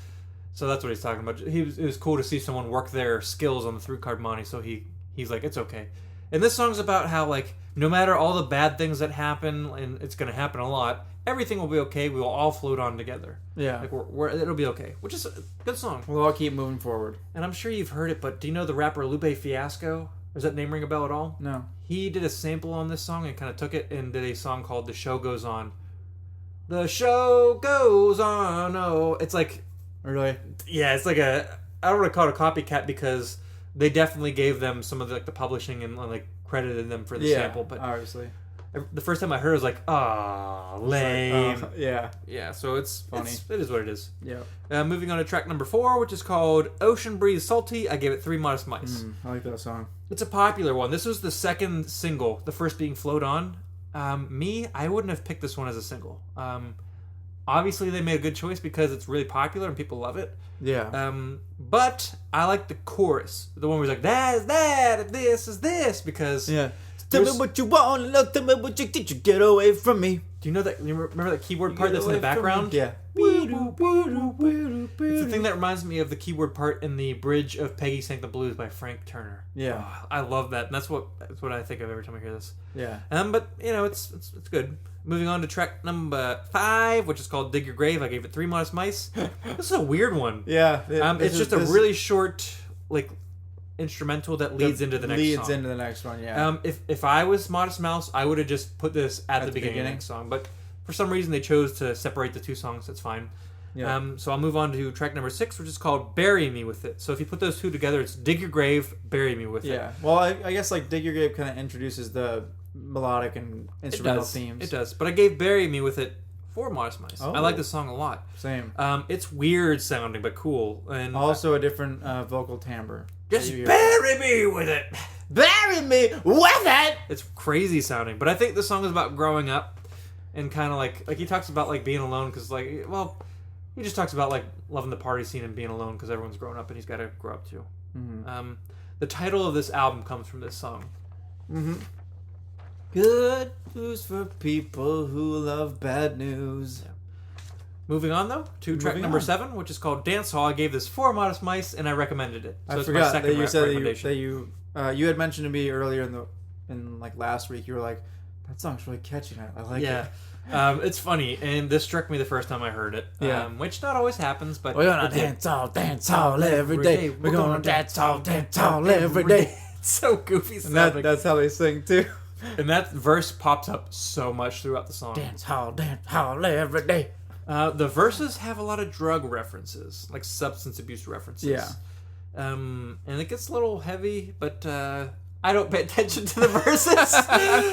So that's what he's talking about. It was cool to see someone work their skills on the 3-card Monty, so he's like, it's okay. And this song's about how, like, no matter all the bad things that happen, and it's going to happen a lot, everything will be okay. We will all float on together. Yeah. Like, it'll be okay. Which is a good song. We'll all keep moving forward. And I'm sure you've heard it, but do you know the rapper Lupe Fiasco? Does that name ring a bell at all? No. He did a sample on this song and kind of took it and did a song called "The Show Goes On." The show goes on. Oh, it's like, Really? yeah, it's like I don't want to call it a copycat because they definitely gave them some of the, like the publishing and like credited them for the sample. But obviously, the first time I heard it, I was like, ah, lame. Like, yeah. Yeah, so it's Funny. It is what it is. Yeah. Moving on to track number 4, which is called "Ocean Breeze Salty." I gave it 3 modest mice. I like that song. It's a popular one. This was the second single, the first being "Float On." I wouldn't have picked this one as a single. Obviously, they made a good choice because it's really popular and people love it. Yeah. But I like the chorus, the one where he's like, "That is that, this is this," because yeah. Tell me what you want, look. Tell me what you did. You get away from me. do you know that? You remember that keyboard part that's in the background? Yeah. It's the thing that reminds me of the keyboard part in the bridge of "Peggy Sang the Blues" by Frank Turner. Yeah. Oh, I love that, and that's what I think of every time I hear this. Yeah. But you know, it's good. Moving on to track number 5, which is called "Dig Your Grave." I gave it 3 modest mice. This is a weird one. Yeah. It's just a really short, like, instrumental that leads into the next song. Leads into the next one. Yeah. If I was Modest Mouse, I would have just put this at the beginning of the next song. But for some reason, they chose to separate the 2 songs. That's fine. Yeah. So I'll move on to track number 6, which is called "Bury Me With It." So if you put those 2 together, it's "Dig Your Grave, Bury Me With It." Yeah. Well, I guess like "Dig Your Grave" kind of introduces the melodic and instrumental themes. It does. But I gave "Bury Me With It" 4 modest mice. Oh. I like this song a lot. Same. It's weird sounding, but cool. And Also a different vocal timbre. just bury me with it. Bury me with it. It's crazy sounding, but I think the song is about growing up and kind of like he talks about like being alone because he just talks about like loving the party scene and being alone because everyone's grown up and he's got to grow up too. Mm-hmm. The title of this album comes from this song. Mm-hmm. Good news for people who love bad news. Yeah. Moving on though to track number 7, which is called "Dance Hall." I gave this 4 modest mice and I recommended it. So I it's forgot my second that you said recommendation. you had mentioned to me earlier in like last week. You were like, that song's really catchy. I like it. It's funny, and this struck me the first time I heard it. Yeah. Which not always happens, but We're gonna dance hall every day. We're gonna dance hall every day. It's so goofy And sounding. that's how they sing too. And that verse pops up so much throughout the song. Dance hall every day. The verses have a lot of drug references, like substance abuse references. Yeah. And it gets a little heavy, but I don't pay attention to the verses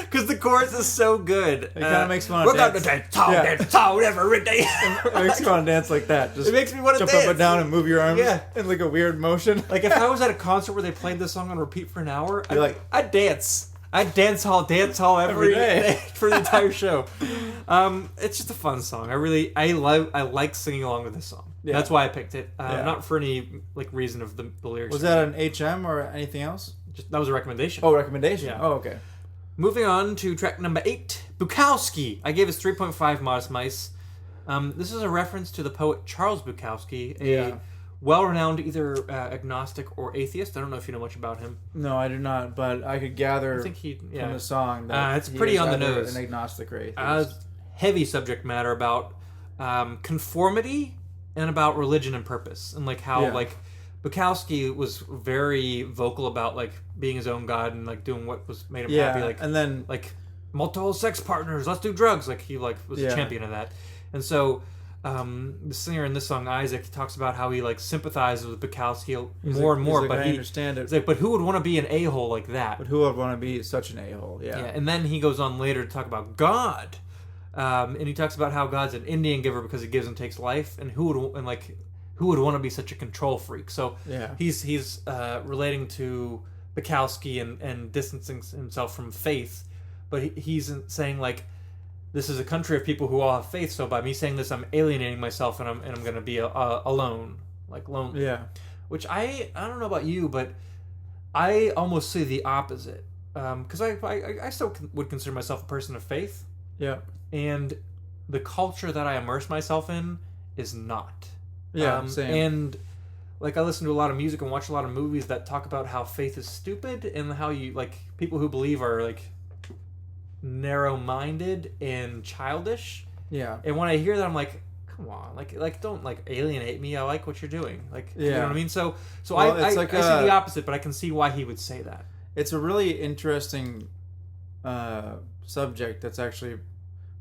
because the chorus is so good. It kind of makes me want We're to going dance. to dance hall every day. It makes me want to dance like that. Just It makes me want to jump dance. up and down and move your arms Yeah. in like a weird motion. Like if I was at a concert where they played this song on repeat for an hour, I'd dance. I'd dance hall every day for the entire show. It's just a fun song. I like singing along with this song. Yeah. That's why I picked it. Yeah. Not for any like reason of the lyrics. Was that an HM or anything else? That was a recommendation. Oh, recommendation. Yeah. Oh, okay. Moving on to track number 8, Bukowski. I gave it 3.5 modest mice. This is a reference to the poet Charles Bukowski, a well-renowned either agnostic or atheist. I don't know if you know much about him. No, I do not, but I could gather I think from the song that it's he pretty is on the either nose. an agnostic or atheist. Heavy subject matter about conformity and about religion and purpose, and like how like Bukowski was very vocal about like being his own god and like doing what was made him happy. Like, and then like multiple sex partners, let's do drugs. Like he like was a champion of that, and so. The singer in this song, Isaac, talks about how he like sympathizes with Bukowski more and more, but I understand it. He's like, but who would want to be an a-hole like that? But who would want to be such an a-hole? Yeah. And then he goes on later to talk about God, and he talks about how God's an Indian giver because he gives and takes life, and who would want to be such a control freak? So he's relating to Bukowski and distancing himself from faith, but he's saying like. This is a country of people who all have faith, so by me saying this, I'm alienating myself, and I'm going to be alone, like lonely. Yeah. Which I don't know about you, but I almost see the opposite. Because I still would consider myself a person of faith. Yeah. And the culture that I immerse myself in is not. Yeah, same. And like I listen to a lot of music and watch a lot of movies that talk about how faith is stupid and how you like people who believe are like narrow-minded and childish. Yeah. And when I hear that, I'm like, come on, like don't like alienate me. I like what you're doing. Like, you know what I mean? So well, I see the opposite, but I can see why he would say that. It's a really interesting subject that's actually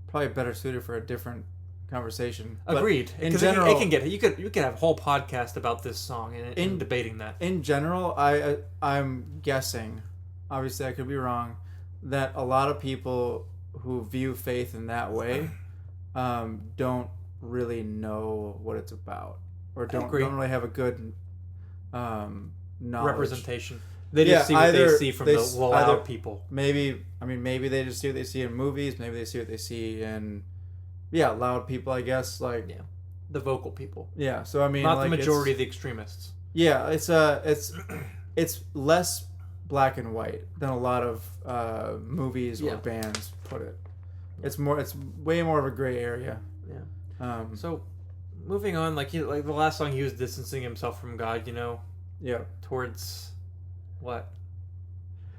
probably better suited for a different conversation. Agreed. In general, it can get you could have a whole podcast about this song and debating that. In general, I'm guessing, obviously I could be wrong, that a lot of people who view faith in that way don't really know what it's about, or don't really have a good knowledge. Representation. They just see what they see from the loud people. Maybe they just see what they see in movies. Maybe they see what they see in loud people. I guess like the vocal people. Yeah. So I mean, not like, the majority of the extremists. Yeah, it's less black and white than a lot of movies or bands put it. It's way more of a gray area. Yeah. So moving on, like the last song, he was distancing himself from God. You know. Yeah. Towards what?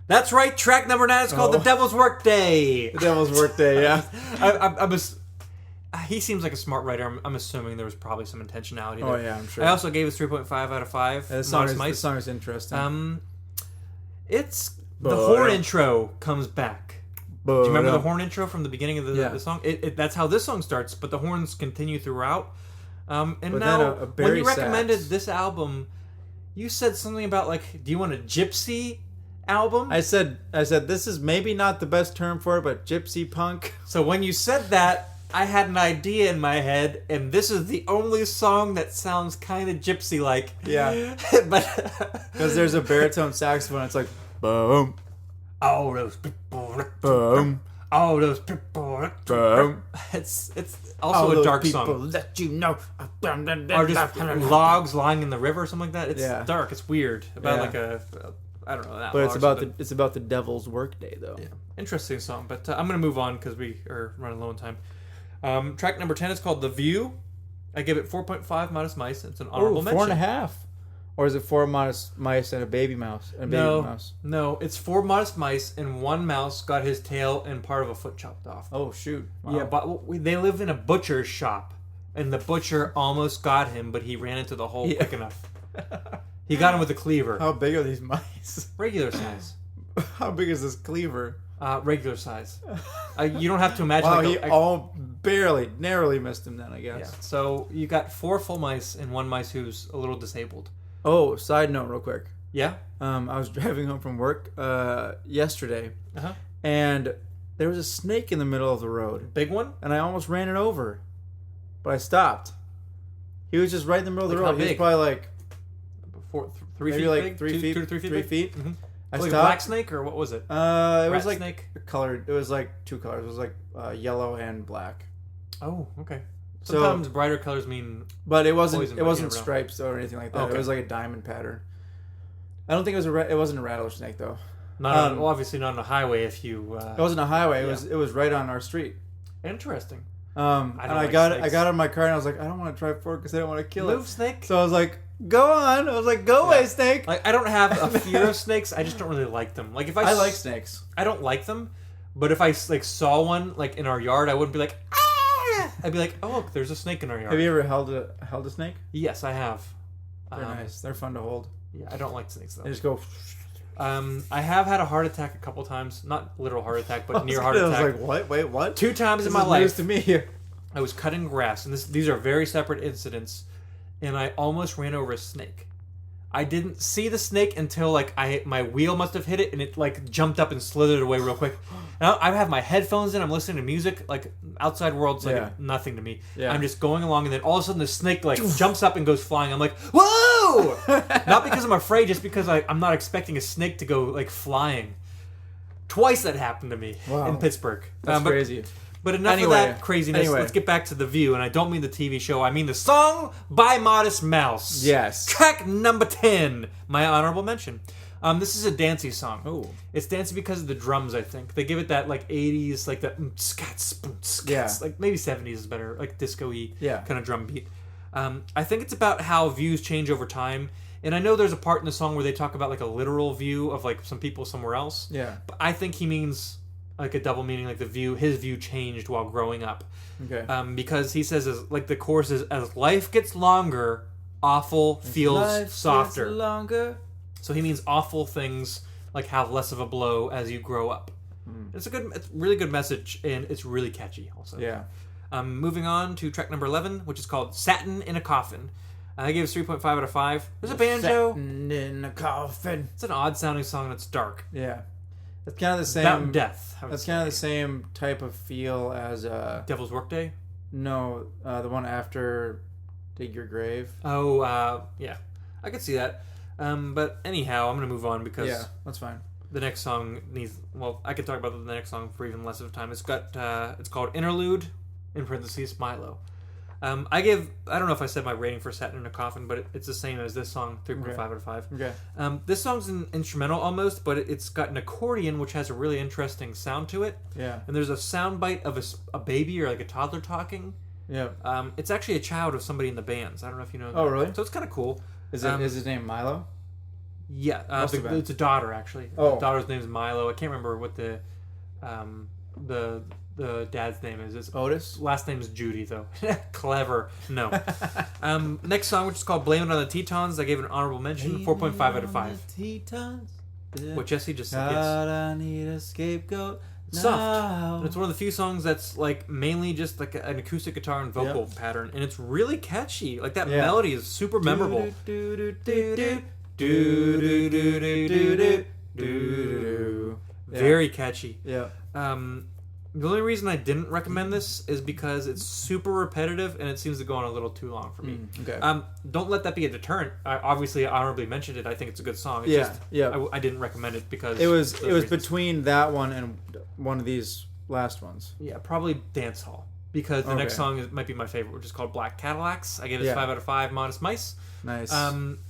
That's right. Track number 9 is called "The Devil's Workday." The Devil's Workday. Yeah. He seems like a smart writer. I'm assuming there was probably some intentionality there. Oh yeah, I'm sure. I also gave it 3.5 out of 5. Yeah, the song is interesting. It's the horn intro comes back. Do you remember the horn intro from the beginning of the song? That's how this song starts, but the horns continue throughout. And but now, when you recommended this album, you said something about like, do you want a gypsy album? I said this is maybe not the best term for it, but gypsy punk. So when you said that, I had an idea in my head, and this is the only song that sounds kind of gypsy-like. Yeah. But because there's a baritone saxophone, it's like, boom. Oh, those people. Boom. Oh, those people. Boom. It's also a dark song. That you know. Or just logs lying in the river or something like that. It's dark. It's weird. About like I don't know. But it's about the devil's workday, though. Yeah. Interesting song. But I'm going to move on because we are running low on time. Track number 10 is called "The View." I give it 4.5 modest mice. It's an honorable mention. 4.5. Or is it 4 modest mice and a baby mouse? No, it's 4 modest mice and 1 mouse got his tail and part of a foot chopped off. Oh, shoot. Wow. Yeah, but they live in a butcher's shop, and the butcher almost got him, but he ran into the hole quick enough. He got him with a cleaver. How big are these mice? Regular size. How big is this cleaver? Regular size. You don't have to imagine. Wow, he narrowly missed him then, I guess. Yeah. So you got 4 full mice and 1 mice who's a little disabled. Oh, side note real quick. Yeah? I was driving home from work yesterday, and there was a snake in the middle of the road. Big one? And I almost ran it over, but I stopped. He was just right in the middle of the road. How big? He was probably like 3 feet like big? 3 feet. 2 to 3 feet 3 big? feet. Mm-hmm. I like stopped. A black snake, or what was it? It was like snake? Colored. It was like 2 colors. It was like yellow and black. Oh, okay. Sometimes brighter colors mean. But it wasn't. Poison, it wasn't stripes or anything like that. Okay. It was like a diamond pattern. I don't think it was it wasn't a rattlesnake though. Well, obviously not on a highway. If you. It wasn't a highway. It was right on our street. Interesting. I got in my car and I was like, I don't want to drive forward because I don't want to kill it. Move, snake. So I was like, go on. I was like, go away, snake. Like, I don't have a fear of snakes. I just don't really like them. Like if I like snakes. I don't like them, but if I like saw one like in our yard, I wouldn't be like, ah. I'd be like, oh look, there's a snake in our yard. Have you ever held a snake? Yes, I have. They're nice. They're fun to hold. Yeah, I don't like snakes though. They just go. I have had a heart attack a couple times. Not literal heart attack, but near heart attack. I was like, what? Wait, what? 2 times This in my is life. news to me. I was cutting grass, and these are very separate incidents, and I almost ran over a snake. I didn't see the snake until like my wheel must have hit it, and it like jumped up and slithered away real quick. And I have my headphones in. I'm listening to music. Like outside world's like nothing to me. Yeah. I'm just going along, and then all of a sudden the snake like jumps up and goes flying. I'm like, whoa! Not because I'm afraid, just because I'm not expecting a snake to go like flying. Twice that happened to me in Pittsburgh. That's crazy. But enough of that craziness. Let's get back to The View. And I don't mean the TV show. I mean the song by Modest Mouse. Yes. Track number 10. My honorable mention. This is a dancey song. Oh. It's dancey because of the drums, I think. They give it that like 80s, like that scats, like maybe 70s is better, like disco-y kind of drum beat. I think it's about how views change over time. And I know there's a part in the song where they talk about like a literal view of like some people somewhere else. Yeah. But I think he means like a double meaning, like his view changed while growing up. Okay. Because he says, like the chorus is, as life gets longer, awful feels softer. Gets longer. So he means awful things like have less of a blow as you grow up. It's a really good message, and it's really catchy also. Yeah. Moving on to track number 11, which is called Satin in a Coffin. I gave it 3.5 out of 5. There's a banjo. Satin in a coffin. It's an odd sounding song and it's dark. Yeah. It's kind of the same. About death. That's kind of the same type of feel as Devil's Workday? No, the one after Dig Your Grave. Oh, yeah. I could see that. But anyhow, I'm going to move on because that's fine. The next song needs... Well, I could talk about the next song for even less of time. It's called Interlude, in parentheses, Milo. I don't know if I said my rating for Satin in a Coffin, but it's the same as this song, 3.5 out of 5. Okay. This song's an instrumental almost, but it's got an accordion, which has a really interesting sound to it. Yeah. And there's a sound bite of a baby or like a toddler talking. Yeah. It's actually a child of somebody in the bands. I don't know if you know that. Oh, really? So it's kind of cool. Is his name Milo? Yeah. It's a daughter, actually. Oh. The daughter's name is Milo. I can't remember what the dad's name is. It's Otis? Last name is Judy, though. Clever. No. Next song, which is called Blame It on the Tetons. I gave it an honorable mention, 4.5 out of 5. Tetons. What Jesse just said, yes. God, I need a scapegoat. It's soft. And it's one of the few songs that's like mainly just like an acoustic guitar and vocal pattern, and it's really catchy. Like that melody is super memorable. Very catchy. Yeah. The only reason I didn't recommend this is because it's super repetitive and it seems to go on a little too long for me. Okay. Don't let that be a deterrent. I obviously honorably mentioned it. I think it's a good song. It's I didn't recommend it because it was between that one and one of these last ones. Yeah, probably Dance Hall, because the next song might be my favorite, which is called Black Cadillacs. I gave it 5 out of 5. Modest Mice. Nice.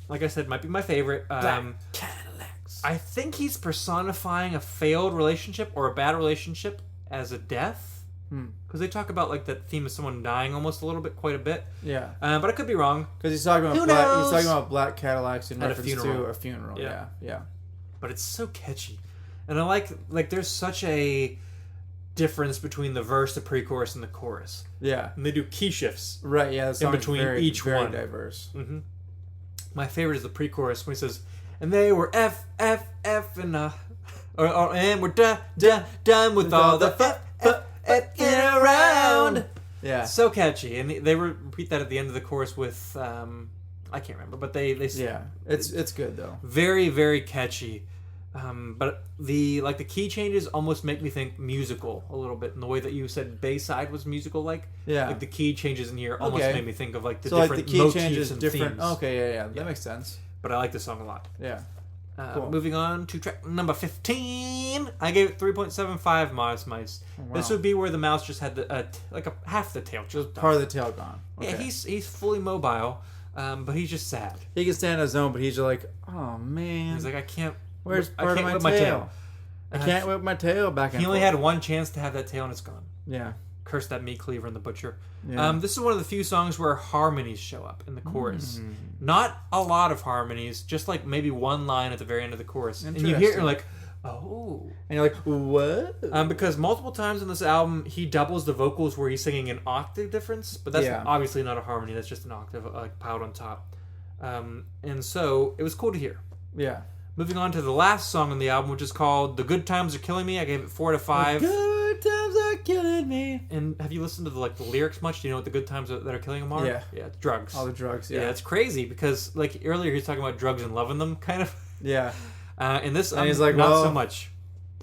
Like I said, might be my favorite. Black Cadillacs. I think he's personifying a failed relationship or a bad relationship as a death, because they talk about like that theme of someone dying almost quite a bit. Yeah, but I could be wrong. Because he's talking about black Cadillacs in At reference to a funeral. Yeah. Yeah. But it's so catchy, and I like there's such a difference between the verse, the pre-chorus, and the chorus. Yeah, and they do key shifts. Right. Yeah, the song's between each very one. diverse. Mm-hmm. My favorite is the pre-chorus when he says, "And they were F F F and and we're done with all the f***ing around." Yeah, so catchy, and they repeat that at the end of the chorus with I can't remember, but they it's good though. Very, very catchy. But the key changes almost make me think musical a little bit in the way that you said Bayside was musical like. Yeah, like the key changes in here almost made me think of like the different different the key motifs changes and different. themes. Okay, that makes sense. But I like this song a lot. Yeah. Cool. Moving on to track number 15, I gave it 3.75 Modest Mice. Oh, wow. This would be where the mouse just had half the tail. Just part of the tail gone. Okay. Yeah, he's fully mobile, but he's just sad. He can stand on his own, but he's just like, oh man. He's like, I can't. Where's I part can't of whip my tail? I can't whip my tail back and He only forth. had one chance to have that tail, and it's gone. Yeah. Curse that meat cleaver and the butcher. Yeah. This is one of the few songs where harmonies show up in the chorus. Not a lot of harmonies, just like maybe one line at the very end of the chorus. And you hear it, you're like, Oh. And you're like, what? Because multiple times in this album, he doubles the vocals where he's singing an octave difference, but that's obviously not a harmony. That's just an octave, like, piled on top. And so it was cool to hear. Yeah. Moving on to the last song on the album, which is called "The Good Times Are Killing Me." I gave it 4 out of 5. The good times are killing me. And have you listened to the lyrics much? Do you know what the good times that are killing him are? Yeah. Yeah, it's drugs. All the drugs. Yeah. Yeah, it's crazy because like earlier he was talking about drugs and loving them, kind of. Yeah. In this, and he's like, not well, so much.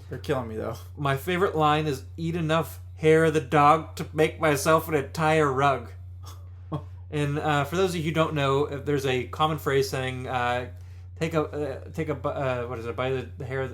They're killing me though. My favorite line is, "Eat enough hair of the dog to make myself an entire rug." And for those of you who don't know, there's a common phrase saying, "Take a what is it? By the hair,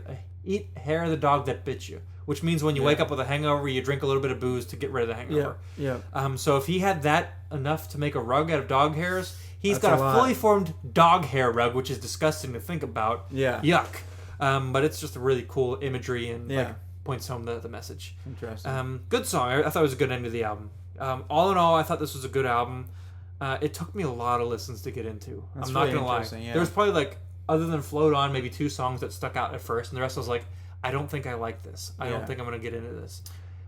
eat hair of the dog that bit you," which means when you wake up with a hangover, you drink a little bit of booze to get rid of the hangover. Yeah. So if he had that enough to make a rug out of dog hairs, he's That's got a fully formed dog hair rug, which is disgusting to think about. Yeah. Yuck. But it's just a really cool imagery and Yeah. like points home the message. Interesting. Good song. I thought it was a good end to the album. All in all, I thought this was a good album. It took me a lot of listens to get into. That's I'm not really gonna lie. interesting, yeah. There was probably like, other than Float On, maybe 2 songs that stuck out at first, and the rest I was like, I don't think I like this. I don't think I'm gonna get into this.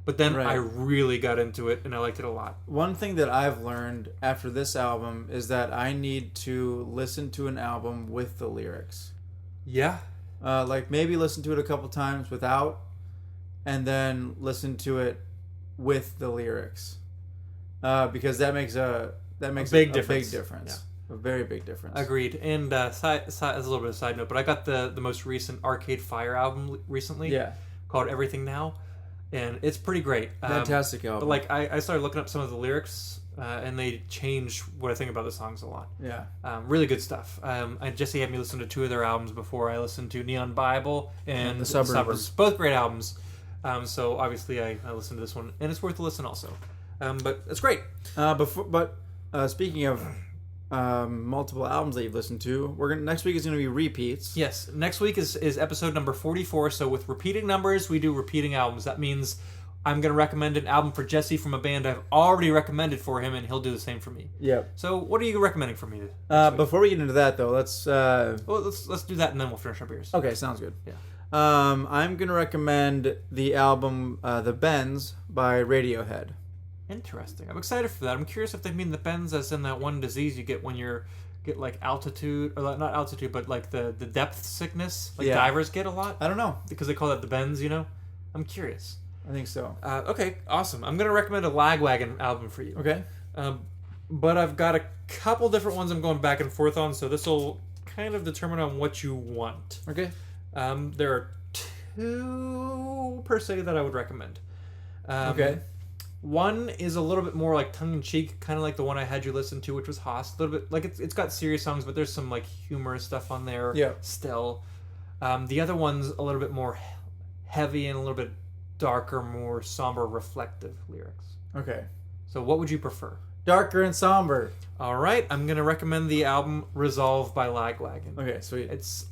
But then I really got into it, and I liked it a lot. One thing that I've learned after this album is that I need to listen to an album with the lyrics. Yeah. Like maybe listen to it a couple times without, and then listen to it with the lyrics, because that makes a big difference. Yeah. A very big difference. Agreed. And as a little bit of a side note, but I got the most recent Arcade Fire album recently. Yeah. Called Everything Now, and it's pretty great. Fantastic album. But like I started looking up some of the lyrics, and they changed what I think about the songs a lot. Yeah. Really good stuff. Jesse had me listen to 2 of their albums before I listened to Neon Bible and The Suburbs. Both great albums. So obviously I listened to this one, and it's worth a listen also. But it's great. Speaking of multiple albums that you've listened to, next week is going to be repeats. Yes, next week is episode number 44. So with repeating numbers, we do repeating albums. That means I'm going to recommend an album for Jesse from a band I've already recommended for him, and he'll do the same for me. Yep. So what are you recommending for me? Before we get into that, though, let's do that, and then we'll finish our beers. Okay, sounds good. Yeah. I'm going to recommend the album The Bends by Radiohead. Interesting. I'm excited for that. I'm curious if they mean the bends as in that one disease you get when you get like altitude, or not altitude, but like the depth sickness, like divers get a lot. I don't know. Because they call that the bends, you know? I'm curious. I think so. Okay, awesome. I'm going to recommend a Lagwagon album for you. Okay. But I've got a couple different ones I'm going back and forth on, so this will kind of determine on what you want. Okay. There are 2 per se that I would recommend. Okay. One is a little bit more like tongue-in-cheek, kind of like the one I had you listen to, which was Haas. A little bit like it's got serious songs, but there's some like humorous stuff on there. Yeah. Still, the other one's a little bit more heavy and a little bit darker, more somber, reflective lyrics. Okay. So, what would you prefer? Darker and somber. All right, I'm gonna recommend the album "Resolve" by Lagwagon. Okay, sweet. It's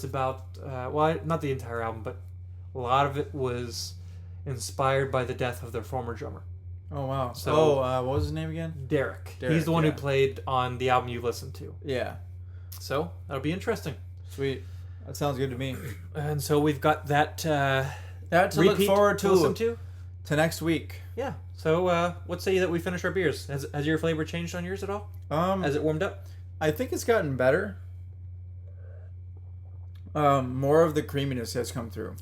about well, not the entire album, but a lot of it was inspired by the death of their former drummer. Oh wow! So, what was his name again? Derek. He's the one who played on the album you listened to. Yeah. So that'll be interesting. Sweet. That sounds good to me. And so we've got that to look forward to. Listen to next week. Yeah. So what say you that we finish our beers? Has your flavor changed on yours at all? Has it warmed up? I think it's gotten better. More of the creaminess has come through.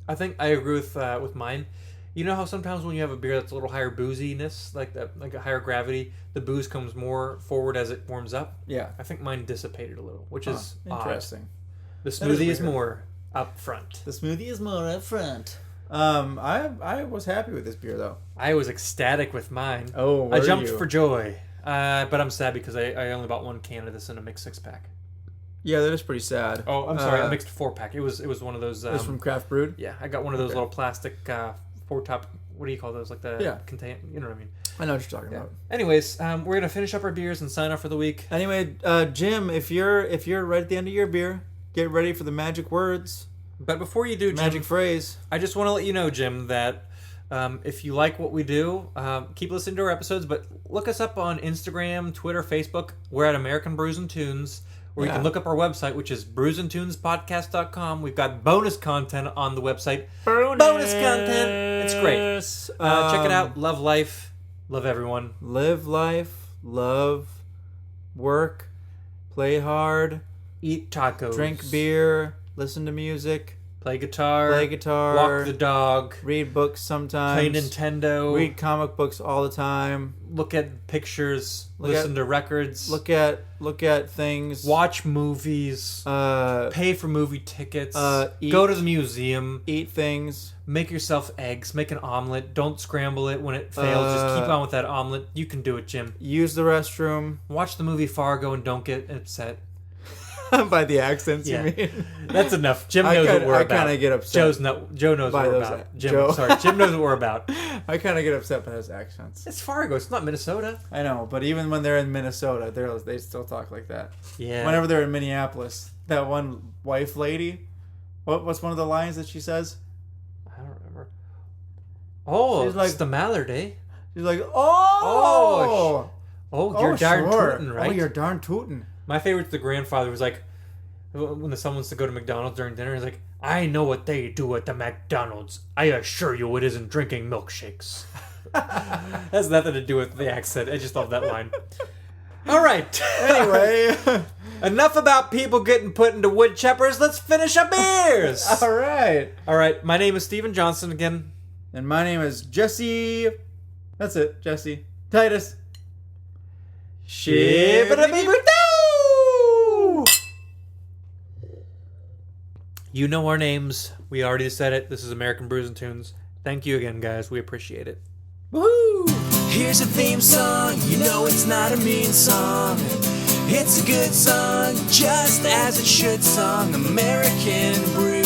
I think I agree with mine. You know how sometimes when you have a beer that's a little higher booziness, like a higher gravity, the booze comes more forward as it warms up? Yeah. I think mine dissipated a little, which is interesting. Odd. The smoothie is more up front. The smoothie is more up front. I was happy with this beer though. I was ecstatic with mine. Oh, I jumped for joy. But I'm sad because I only bought 1 can of this in a mixed 6-pack. Yeah, that is pretty sad. Oh, I'm sorry, a mixed 4-pack. It was one of those. It's from Craft Brewed. Yeah, I got one of those little plastic 4-top. What do you call those? Like the contain. You know what I mean? I know what you're talking about. Anyways, we're gonna finish up our beers and sign off for the week. Anyway, Jim, if you're right at the end of your beer, get ready for the magic words. But before you do, Jim, magic phrase. I just want to let you know, Jim, that if you like what we do, keep listening to our episodes. But look us up on Instagram, Twitter, Facebook. We're at American Brews and Tunes. or you can look up our website, which is brewsandtunespodcast.com. We've got bonus content on the website. Bonus content. It's great. Check it out. Love life. Love everyone. Live life. Love. Work. Play hard. Eat tacos. Drink beer. Listen to music. Play guitar. Walk the dog. Read books sometimes. Play Nintendo. Read comic books all the time. Look at pictures. Listen to records. Look at things. Watch movies. Pay for movie tickets. Go to the museum. Eat things. Make yourself eggs. Make an omelet. Don't scramble it when it fails. Just keep on with that omelet. You can do it, Jim. Use the restroom. Watch the movie Fargo and don't get upset. By the accents, you mean? That's enough. Jim knows what we're about. I kind of get upset. Joe knows what we're about. Jim knows what we're about. I kind of get upset by those accents. It's Fargo. It's not Minnesota. I know, but even when they're in Minnesota, they still talk like that. Yeah. Whenever they're in Minneapolis, that one wife lady, what's one of the lines that she says? I don't remember. Oh, she's like, it's the Mallard, eh? She's like, oh, you're darn tootin', right? Oh, you're darn tootin'. My favorite's the grandfather who's like, when someone wants to go to McDonald's during dinner, he's like, I know what they do at the McDonald's. I assure you it isn't drinking milkshakes. Has nothing to do with the accent. I just love that line. All right. Anyway. Enough about people getting put into wood choppers. Let's finish our beers. All right. My name is Steven Johnson again. And my name is Jesse. That's it, Jesse. Titus. Shibbity-bee-boo-doo! You know our names. We already said it. This is American Brews and Tunes. Thank you again, guys. We appreciate it. Woohoo! Here's a theme song. You know it's not a mean song. It's a good song, just as it should song. American Brews